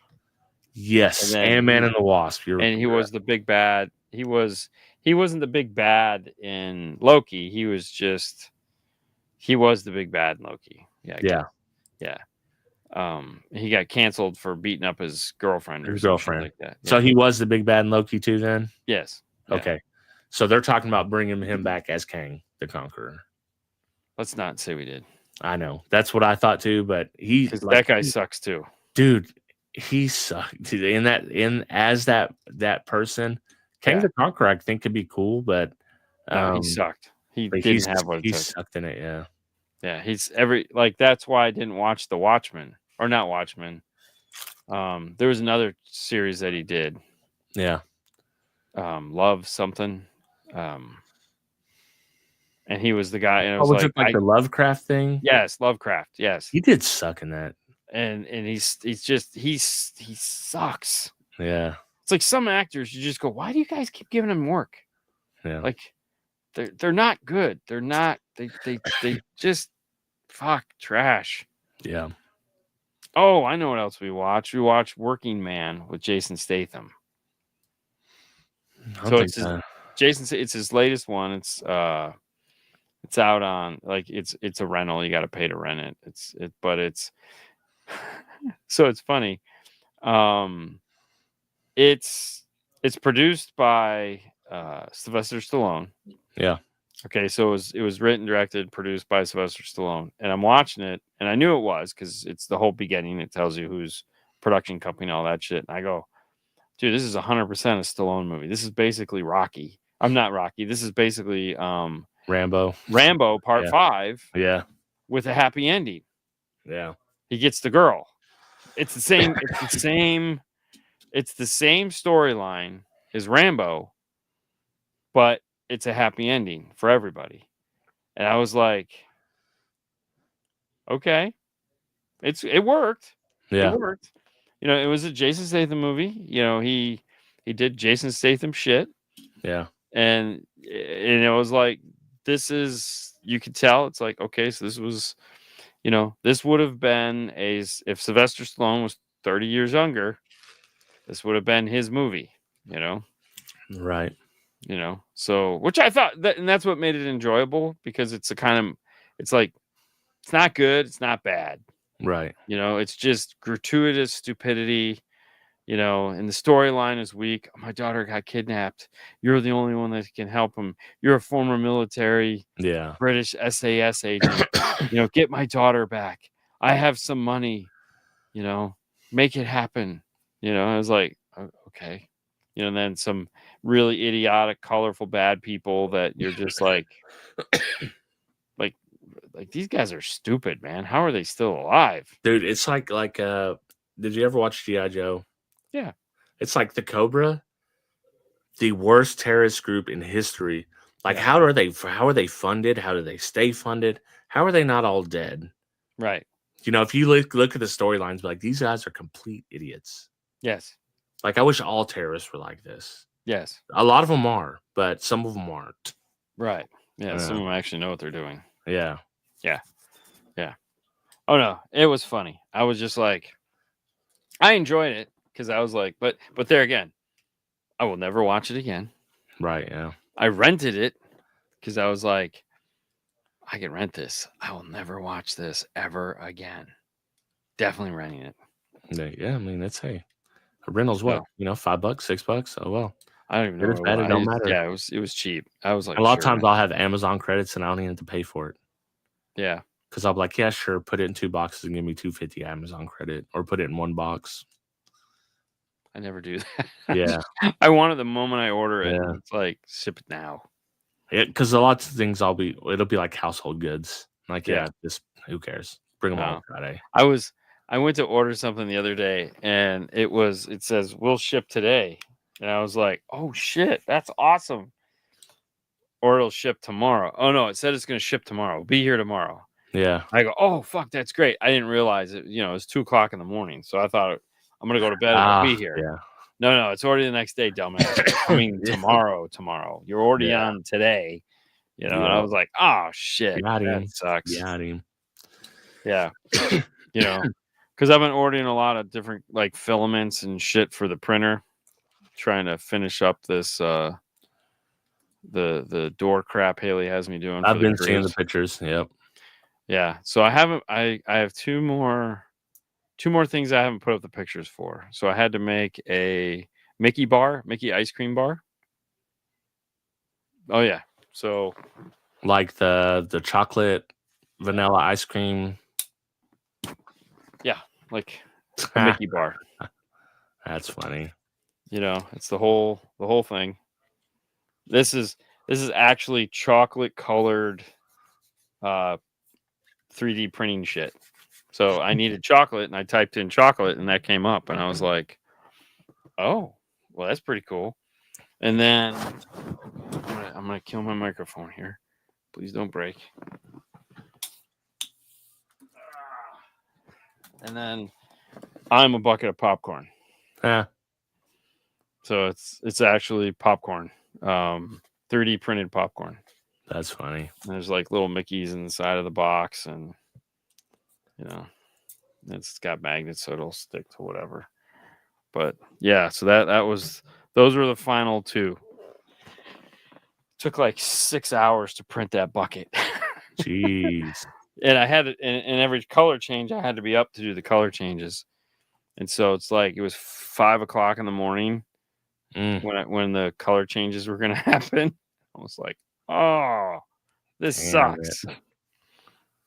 Yes, Ant-Man and the Wasp. He was the big bad. He wasn't the big bad in Loki. He was the big bad in Loki. Yeah. He got canceled for beating up his girlfriend or something like that. Yeah. So he was the big bad in Loki too then? Yes. Yeah. Okay. So they're talking about bringing him back as Kang the Conqueror. Let's not say we did. I know. That's what I thought too, but that guy sucks too. Dude, he sucked. As that person. Kang the Conqueror, I think, could be cool, but no, he sucked. He didn't have what it he took. sucked in it, yeah. Yeah, that's why I didn't watch The Watchmen. Or not Watchmen. There was another series that he did. Yeah. Love something. And he was the guy, and it was like the Lovecraft thing? Yes, Lovecraft, yes. He did suck in that. And he sucks. Yeah. It's like some actors, you just go, why do you guys keep giving them work? Yeah. Like they're not good. They're not. They just trash. Yeah. Oh, I know what else we watch. We watch Working Man with Jason Statham. It's his latest one. It's out on it's a rental. You got to pay to rent it. It's so it's funny. It's produced by Sylvester Stallone. Yeah. Okay, so it was written, directed, produced by Sylvester Stallone, and I'm watching it, and I knew it was because it's the whole beginning. It tells you who's production company and all that shit. And I go, dude, this is 100% a Stallone movie. This is basically Rocky. I'm not Rocky. This is basically Rambo Part 5. Yeah. With a happy ending. Yeah. He gets the girl. It's the same. It's the same storyline as Rambo, but it's a happy ending for everybody. And I was like, okay, it worked. Yeah. It worked. It was a Jason Statham movie. He did Jason Statham shit. Yeah. And it was like, you could tell it's like, okay, so this was, this would have been if Sylvester Stallone was 30 years younger, this would have been his movie, Right. So, which I thought and that's what made it enjoyable, because it's it's not good, it's not bad. Right. It's just gratuitous stupidity, and the storyline is weak. Oh, my daughter got kidnapped. You're the only one that can help him. You're a former military, British SAS agent. Get my daughter back. I have some money, make it happen. I was like, okay. And then some really idiotic, colorful, bad people that you're just like these guys are stupid, man. How are they still alive? Dude, it's like did you ever watch G.I. Joe? Yeah. It's like the Cobra, the worst terrorist group in history. How are they funded? How do they stay funded? How are they not all dead? Right. If you look at the storylines, like, these guys are complete idiots. Yes. I wish all terrorists were like this. Yes. A lot of them are, but some of them aren't. Right. Yeah. Some of them actually know what they're doing. Yeah. Yeah. Yeah. Oh no, it was funny. I was just like, I enjoyed it because I was like, but there again, I will never watch it again. Right. Yeah. I rented it because I was like, I can rent this. I will never watch this ever again. Definitely renting it. Yeah. I mean, that's a rental's what? $5, $6. Oh well. I don't even know. It don't matter. Yeah, it was cheap. I was like, a lot of times I'll have Amazon credits and I don't even have to pay for it. Yeah. Because I'm like, yeah, sure, put it in 2 boxes and give me $2.50 Amazon credit, or put it in 1 box. I never do that. Yeah. I want it the moment I order it. Yeah. It's like, ship it now. Because a lot of things it'll be like household goods. Like, Yeah. just who cares? Bring them on No. Friday. I went to order something the other day, and it says we'll ship today, and I was like, oh shit, that's awesome. Or it'll ship tomorrow. Oh no, it said it's going to ship tomorrow. It'll be here tomorrow. Yeah. I go, oh fuck, that's great. I didn't realize it. You know, it's 2:00 in the morning, so I thought I'm gonna go to bed and it'll be here. Yeah. No, it's already the next day, dumbass. It's coming tomorrow. You're already on today. You know, and I was like, oh shit, that sucks. Got him. Yeah. You know, because I've been ordering a lot of different like filaments and shit for the printer, trying to finish up this the door crap Haley has me doing. I've been seeing the pictures. Yep. Yeah. So I have two more things I haven't put up the pictures for. So I had to make a Mickey ice cream bar. Oh yeah. So like the chocolate vanilla ice cream. Yeah, like a Mickey bar. That's funny. You know, it's the whole thing. This is actually chocolate colored 3D printing shit. So I needed chocolate, and I typed in chocolate, and that came up, and I was like, oh, well, that's pretty cool. And then I'm gonna kill my microphone here. Please don't break. And then I'm a bucket of popcorn. Yeah. So it's actually popcorn, 3D printed popcorn. That's funny. And there's like little Mickeys in the side of the box, and you know, it's got magnets so it'll stick to whatever. But yeah, so those were the final 2. Took like 6 hours to print that bucket. Jeez. And I had it in every color change. I had to be up to do the color changes, and so it's like it was 5:00 in the morning when the color changes were going to happen. I was like, oh, this sucks.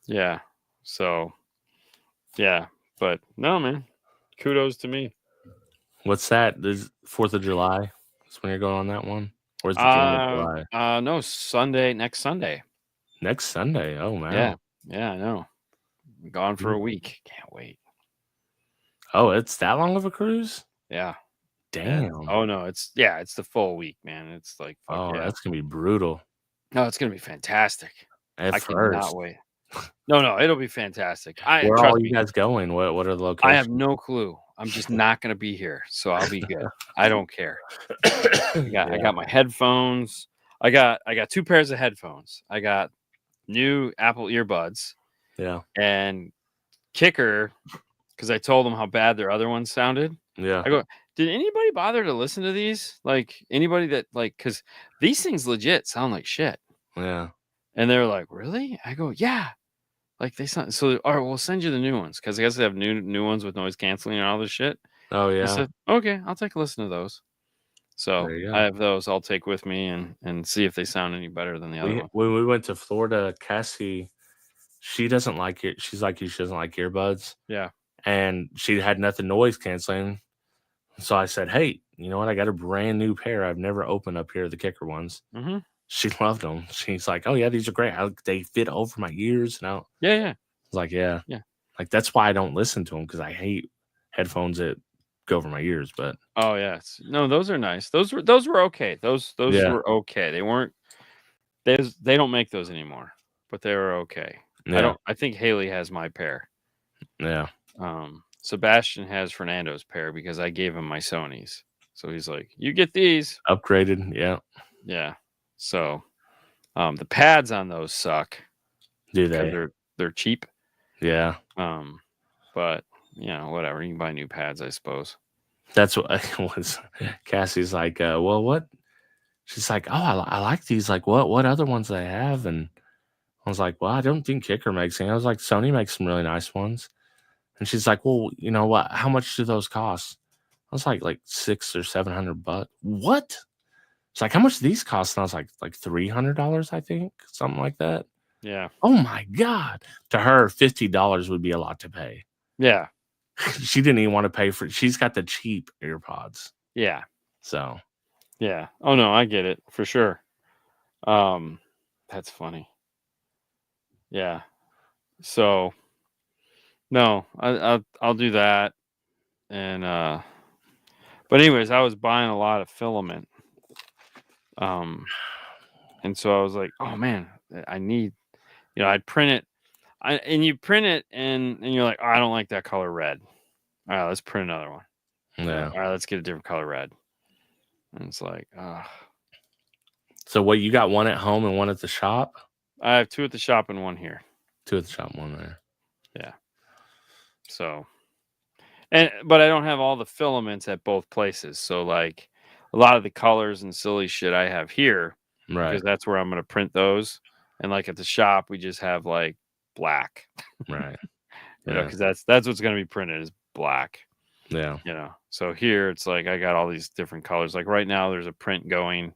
Yeah. So, yeah, but no, man. Kudos to me. What's that? This 4th of July? That's when you're going on that one? Or is it June of July? No, next Sunday. Next Sunday. Oh man. Yeah, I know. I'm gone for a week. Can't wait. Oh, it's that long of a cruise? Yeah. Damn. Yeah. Oh no, it's the full week, man. It's like that's gonna be brutal. No, it's gonna be fantastic. I cannot wait. No, it'll be fantastic. Where are all you guys going? What are the locations? I have no clue. I'm just not gonna be here, so I'll be good. I don't care. I got my headphones. I got 2 pairs of headphones. I got new Apple earbuds. Yeah. And kicker, because I told them how bad their other ones sounded. Yeah. I go, did anybody bother to listen to these? Like anybody that because these things legit sound like shit. Yeah. And they're like, really? I go, yeah. Like they sound so. All right, we'll send you the new ones because I guess they have new ones with noise canceling and all this shit. Oh yeah. I said, okay, I'll take a listen to those. So I have those. I'll take with me and see if they sound any better than the other one. When we went to Florida, Cassie, she doesn't like it. She's like you. She doesn't like earbuds. Yeah. And she had nothing noise canceling. So I said, hey, you know what? I got a brand new pair. I've never opened up here, the kicker ones. Mm-hmm. She loved them. She's like, oh yeah, these are great. They fit over my ears. And yeah. I was like, yeah. Like that's why I don't listen to them, because I hate headphones that go over my ears. But oh yes, no, those are nice. Those were okay. Those were okay. They weren't. They don't make those anymore, but they were okay. Yeah. I think Haley has my pair. Yeah. Sebastian has Fernando's pair because I gave him my Sony's. So he's like, you get these upgraded. Yeah. Yeah. So, the pads on those suck. Do they? They're cheap. Yeah. But you know, whatever. You can buy new pads, I suppose. That's what was. Cassie's like, well, what? She's like, oh, I like these. Like, what other ones they have? And I was like, well, I don't think Kicker makes any. I was like, Sony makes some really nice ones. And she's like, well, you know what? How much do those cost? I was like $600 or $700. What? It's like, how much do these cost? And I was like $300, I think, something like that. Yeah. Oh my God. To her, $50 would be a lot to pay. Yeah. She didn't even want to pay for it. She's got the cheap AirPods. Yeah. So Yeah. Oh no, I get it for sure. That's funny. Yeah. So no, I'll do that. And but anyways, I was buying a lot of filament. And so I was like, oh man, I need, I'd print it. And you print it and you're like, oh, I don't like that color red. All right, let's print another one. yeah. All right, let's get a different color red. And it's like, So what, you got one at home and one at the shop? I have 2 at the shop and 1 here. 2 at the shop, 1 there. Yeah. So, but I don't have all the filaments at both places. So like a lot of the colors and silly shit I have here, Right. because that's where I'm going to print those. And like at the shop, we just have like black, Right. because that's what's going to be printed is black. Yeah. So here it's like I got all these different colors. Like right now, there's a print going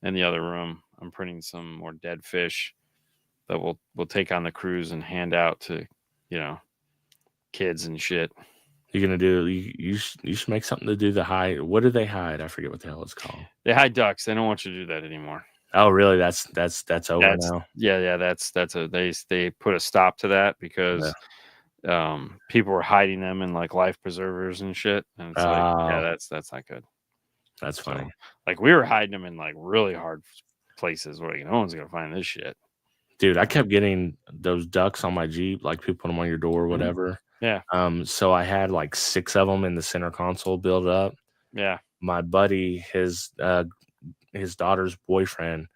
in the other room. I'm printing some more dead fish that we'll take on the cruise and hand out to, kids and shit. You're gonna do you should make something to do the hide. What do they hide? I forget what the hell it's called. They hide ducks. They don't want you to do that anymore. Oh, really? That's over now. Yeah. They put a stop to that because people were hiding them in like life preservers and shit. And it's like, yeah, that's not good. That's funny. So, like we were hiding them in like really hard places where no one's gonna find this shit. Dude, I kept getting those ducks on my Jeep, like people put them on your door or whatever. Yeah. So I had like 6 of them in the center console built up. Yeah. My buddy, his daughter's boyfriend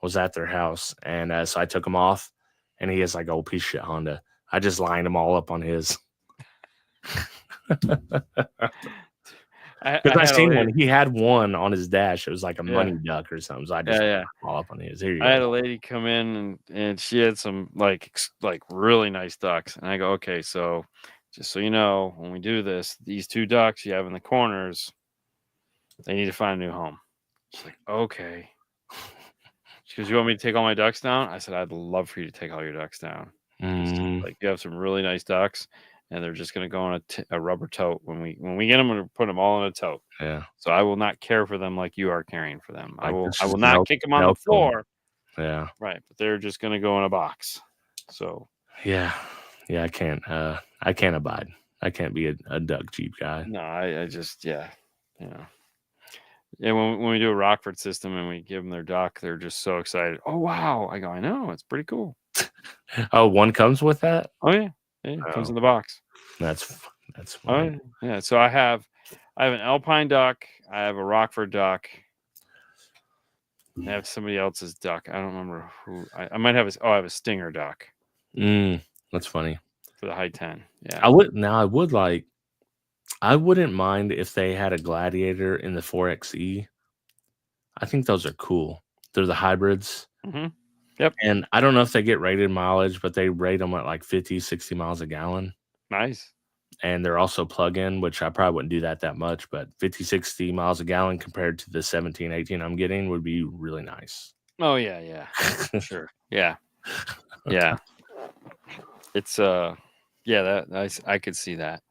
was at their house, and so I took them off, and he has like old piece of shit Honda. I just lined them all up on his. Because I seen one. He had one on his dash. It was like a money duck or something. So I just all up on his. Here you go. I had a lady come in and she had some like really nice ducks. And I go, okay, so just so you know, when we do this, these 2 ducks you have in the corners, they need to find a new home. She's like, okay. She goes, you want me to take all my ducks down? I said, I'd love for you to take all your ducks down. Like you have some really nice ducks. And they're just going to go on a rubber tote. When we get them, I'm going to put them all in a tote. Yeah. So I will not care for them like you are caring for them. Like I will not kick them on the floor. Yeah. Right. But they're just going to go in a box. So. Yeah. I can't abide. I can't be a duck Jeep guy. No, I just, yeah. Yeah. When we do a Rockford system and we give them their duck, they're just so excited. Oh, wow. I go, I know. It's pretty cool. Oh, one comes with that? Oh, yeah. Yeah, it comes in the box. That's funny. Yeah. So I have an Alpine duck. I have a Rockford duck. I have somebody else's duck. I don't remember who. I might have I have a Stinger duck. That's funny. For the high 10. Yeah. I wouldn't mind if they had a Gladiator in the 4XE. I think those are cool. They're the hybrids. Mm-hmm. Yep. And I don't know if they get rated mileage, but they rate them at like 50, 60 miles a gallon. Nice. And they're also plug-in, which I probably wouldn't do that much, but 50, 60 miles a gallon compared to the 17, 18 I'm getting would be really nice. Oh, yeah. Sure. Yeah. Yeah. It's, I could see that.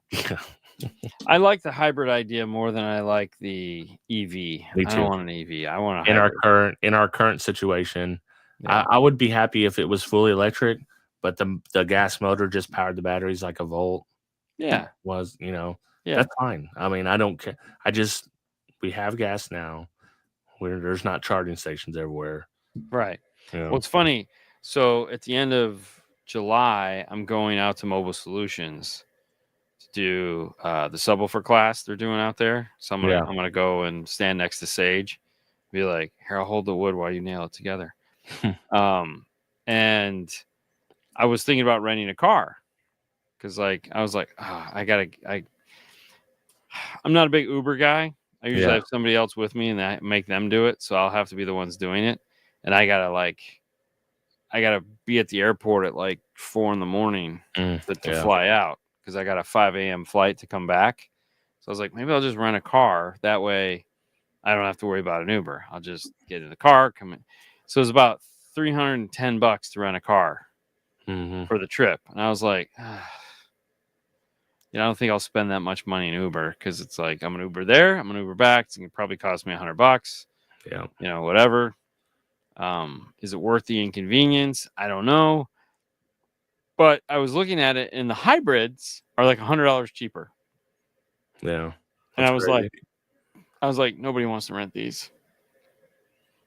I like the hybrid idea more than I like the EV. Me too. I don't want an EV. I want a hybrid. In our current situation. Yeah. I would be happy if it was fully electric, but the gas motor just powered the batteries like a Volt. Yeah. That's fine. I mean, I don't care. We have gas now where there's not charging stations everywhere. Right. Well, it's funny. So at the end of July, I'm going out to Mobile Solutions to do the subwoofer class they're doing out there. So I'm gonna go and stand next to Sage, be like, here, I'll hold the wood while you nail it together. And I was thinking about renting a car because I was like, I'm not a big Uber guy. I usually have somebody else with me and I make them do it. So I'll have to be the ones doing it. And I gotta be at the airport at like 4 a.m. to fly out because I got a 5 a.m. flight to come back. So I was like, maybe I'll just rent a car. That way I don't have to worry about an Uber. I'll just get in the car, come in. So it was about $310 to rent a car for the trip. And I was like, I don't think I'll spend that much money in Uber, because it's like I'm an Uber there, I'm an Uber back. It's gonna probably cost me $100. Yeah. Whatever. Is it worth the inconvenience? I don't know. But I was looking at it, and the hybrids are like $100 cheaper. Yeah. And I was like, nobody wants to rent these.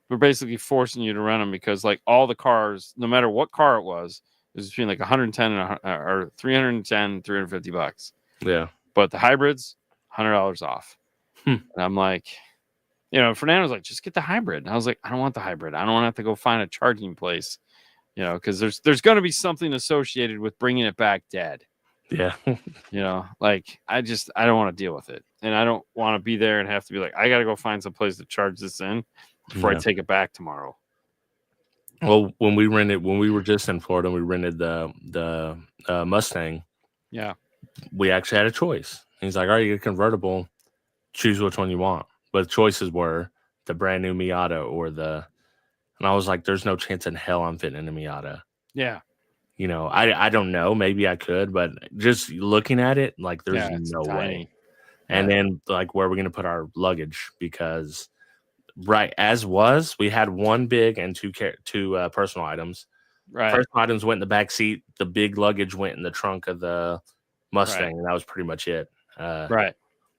We're basically forcing you to rent them, because like all the cars, no matter what car it was between like 110 or 310, $350. Yeah. But the hybrids, $100 off. And I'm like, Fernando was like, just get the hybrid. And I was like, I don't want the hybrid. I don't want to have to go find a charging place, because there's going to be something associated with bringing it back dead. Yeah. Like I don't want to deal with it. And I don't want to be there and have to be like, I got to go find some place to charge this in before I take it back tomorrow. Well, when we were just in Florida, we rented the Mustang. Yeah. We actually had a choice. He's like, all right, you get a convertible, choose which one you want. But the choices were the brand new Miata and I was like, there's no chance in hell I'm fitting in a Miata. Yeah. I don't know. Maybe I could, but just looking at it, like there's no way. And then like, where are we going to put our luggage? Because we had one big and two personal items. Right. Personal items went in the back seat. The big luggage went in the trunk of the Mustang, and that was pretty much it. Right.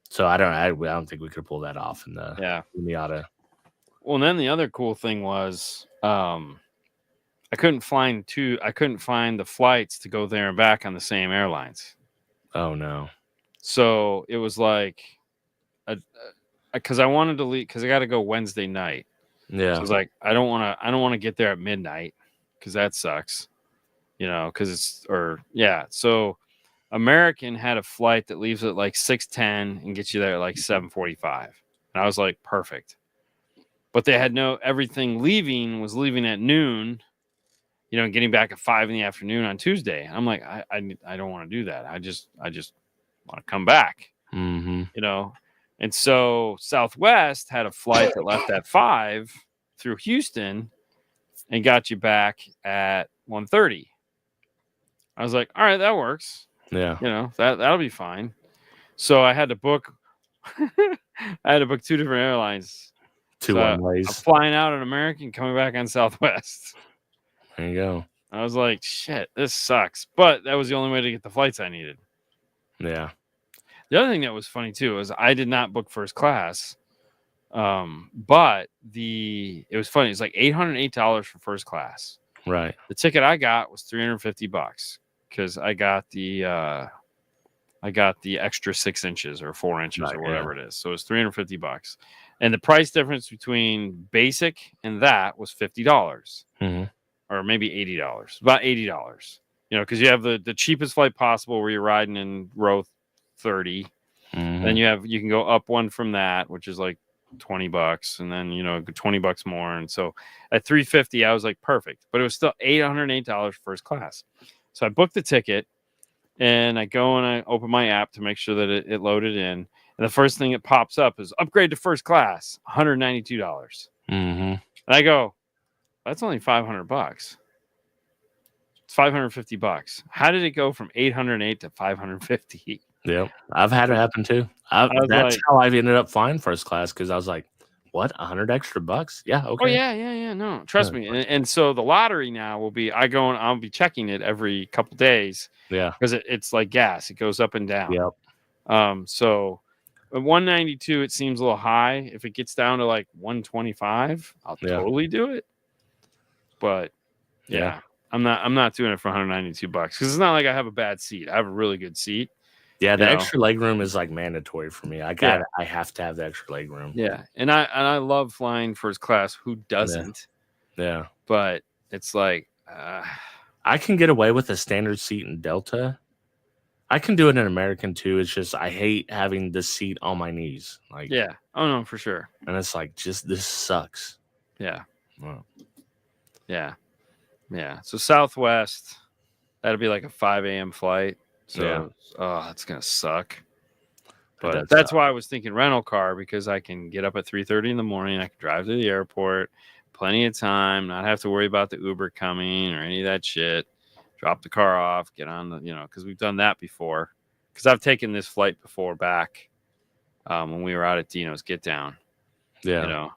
So I don't think we could pull that off in the Miata. Well, and then the other cool thing was, I couldn't find the flights to go there and back on the same airlines. Oh no. So it was like, because I wanted to leave, because I got to go Wednesday night. Yeah. So I was like, I don't want to get there at midnight, because that sucks. So American had a flight that leaves at like 6:10 and gets you there at like 7:45. And I was like, perfect. But they had everything was leaving at noon, and getting back at 5 in the afternoon on Tuesday. I'm like, I don't want to do that. I just want to come back. And so Southwest had a flight that left at 5 through Houston and got you back at 1:30. I was like, all right, that works. Yeah. That'll be fine. So I had to book two different airlines. Two one-ways. I'm flying out on American, coming back on Southwest. There you go. I was like, shit, this sucks. But that was the only way to get the flights I needed. Yeah. The other thing that was funny too is I did not book first class. But it was funny. It's like $808 for first class. Right. The ticket I got was $350 because I got the extra 6 inches or 4 inches or whatever it is. So it was $350. And the price difference between basic and that was $50 or maybe $80, about $80, because you have the cheapest flight possible where you're riding in row 30. Then you can go up one from that, which is like $20, and then $20 more. And so at $350, I was like, perfect. But it was still $808 first class. So I booked the ticket, and I go and I open my app to make sure that it loaded in. And the first thing that pops up is upgrade to first class, $192. And I go, that's only $500. It's $550. How did it go from 808 to 550? Yep, I've had it happen too. That's how I ended up flying first class, because I was like, what, $100 extra bucks? Yeah, okay. Oh yeah. No, trust me. And so the lottery now will be, I'll be checking it every couple days. Yeah, because it's like gas; it goes up and down. Yep. So at 192, it seems a little high. If it gets down to like 125, I'll totally do it. But yeah, I'm not doing it for $192 because it's not like I have a bad seat. I have a really good seat. Yeah, the extra leg room is like mandatory for me. I have to have the extra leg room. Yeah, and I love flying first class. Who doesn't? Yeah. But it's like I can get away with a standard seat in Delta. I can do it in American too. It's just I hate having the seat on my knees. Like, yeah. Oh no, for sure. And it's like, just this sucks. Yeah. Wow. Yeah. So Southwest, that'll be like a 5 a.m. flight. So that's gonna suck. But that's why I was thinking rental car, because I can get up at 3:30 in the morning. I can drive to the airport, plenty of time, not have to worry about the Uber coming or any of that shit. Drop the car off, get on the, because we've done that before. Because I've taken this flight before back when we were out at Dino's Get Down. Yeah.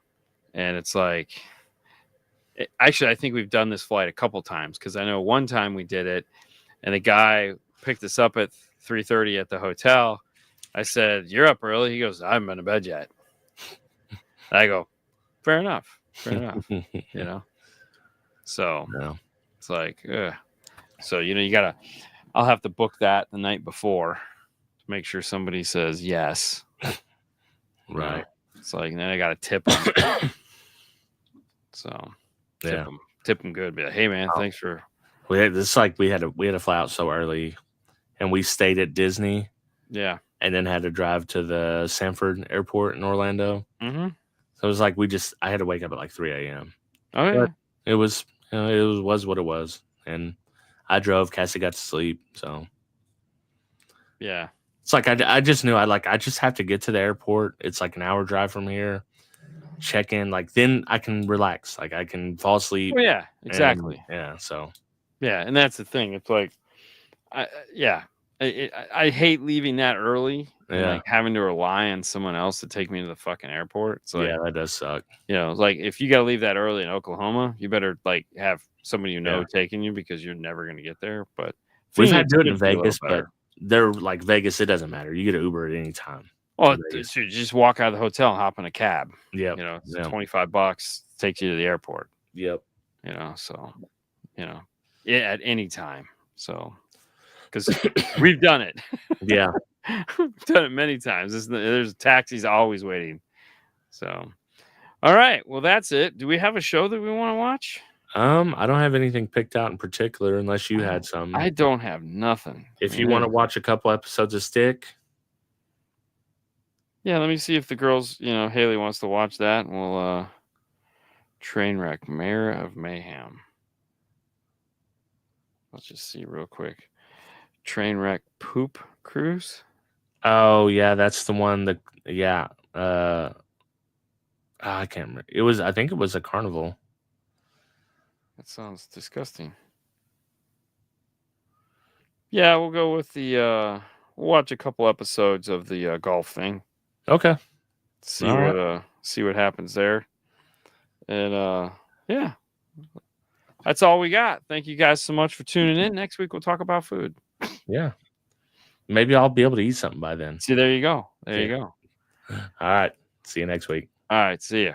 And it's like, actually, I think we've done this flight a couple times because I know one time we did it and the guy picked us up at 3:30 at the hotel. I said, "You're up early." He goes, "I haven't been to bed yet." I go, fair enough. So No. it's like, ugh. So, I'll have to book that the night before to make sure somebody says yes. Right. It's like, then I got to tip them. So tip them good. Be like, hey man, thanks for. We had to fly out so early, and we stayed at Disney. Yeah. And then had to drive to the Sanford Airport in Orlando. Mm-hmm. So it was like I had to wake up at like 3 a.m. Oh yeah. But it was it was what it was, and I drove. Cassie got to sleep. So yeah, it's like I just knew I just have to get to the airport. It's like an hour drive from here. Check in, like then I can relax. Like I can fall asleep. Oh yeah, exactly. So and that's the thing. It's like, I hate leaving that early and like having to rely on someone else to take me to the fucking airport. It's like, that does suck. Like if you got to leave that early in Oklahoma, you better like have somebody taking you because you're never going to get there. But we've had to do it in Vegas, but they're like Vegas. It doesn't matter. You get an Uber at any time. Oh, so you just walk out of the hotel and hop in a cab. Yeah, it's $25, takes you to the airport. Yep. So at any time. So because we've done it. Yeah. We've done it many times. There's taxis always waiting. So, all right. Well, that's it. Do we have a show that we want to watch? I don't have anything picked out in particular unless you had some. I don't have nothing. If you want to watch a couple episodes of Stick. Yeah, let me see if the girls, Haley wants to watch that. And we'll Trainwreck, Mayor of Mayhem. Let's just see real quick. Trainwreck Poop Cruise. Oh yeah, that's the one that I can't remember. I think it was a carnival. That sounds disgusting. Yeah, we'll go with the we'll watch a couple episodes of the golf thing. Okay. See what happens there. And yeah. That's all we got. Thank you guys so much for tuning in. Next week we'll talk about food. Yeah. Maybe I'll be able to eat something by then. See, there you go. There you go. All right. See you next week. All right. See ya.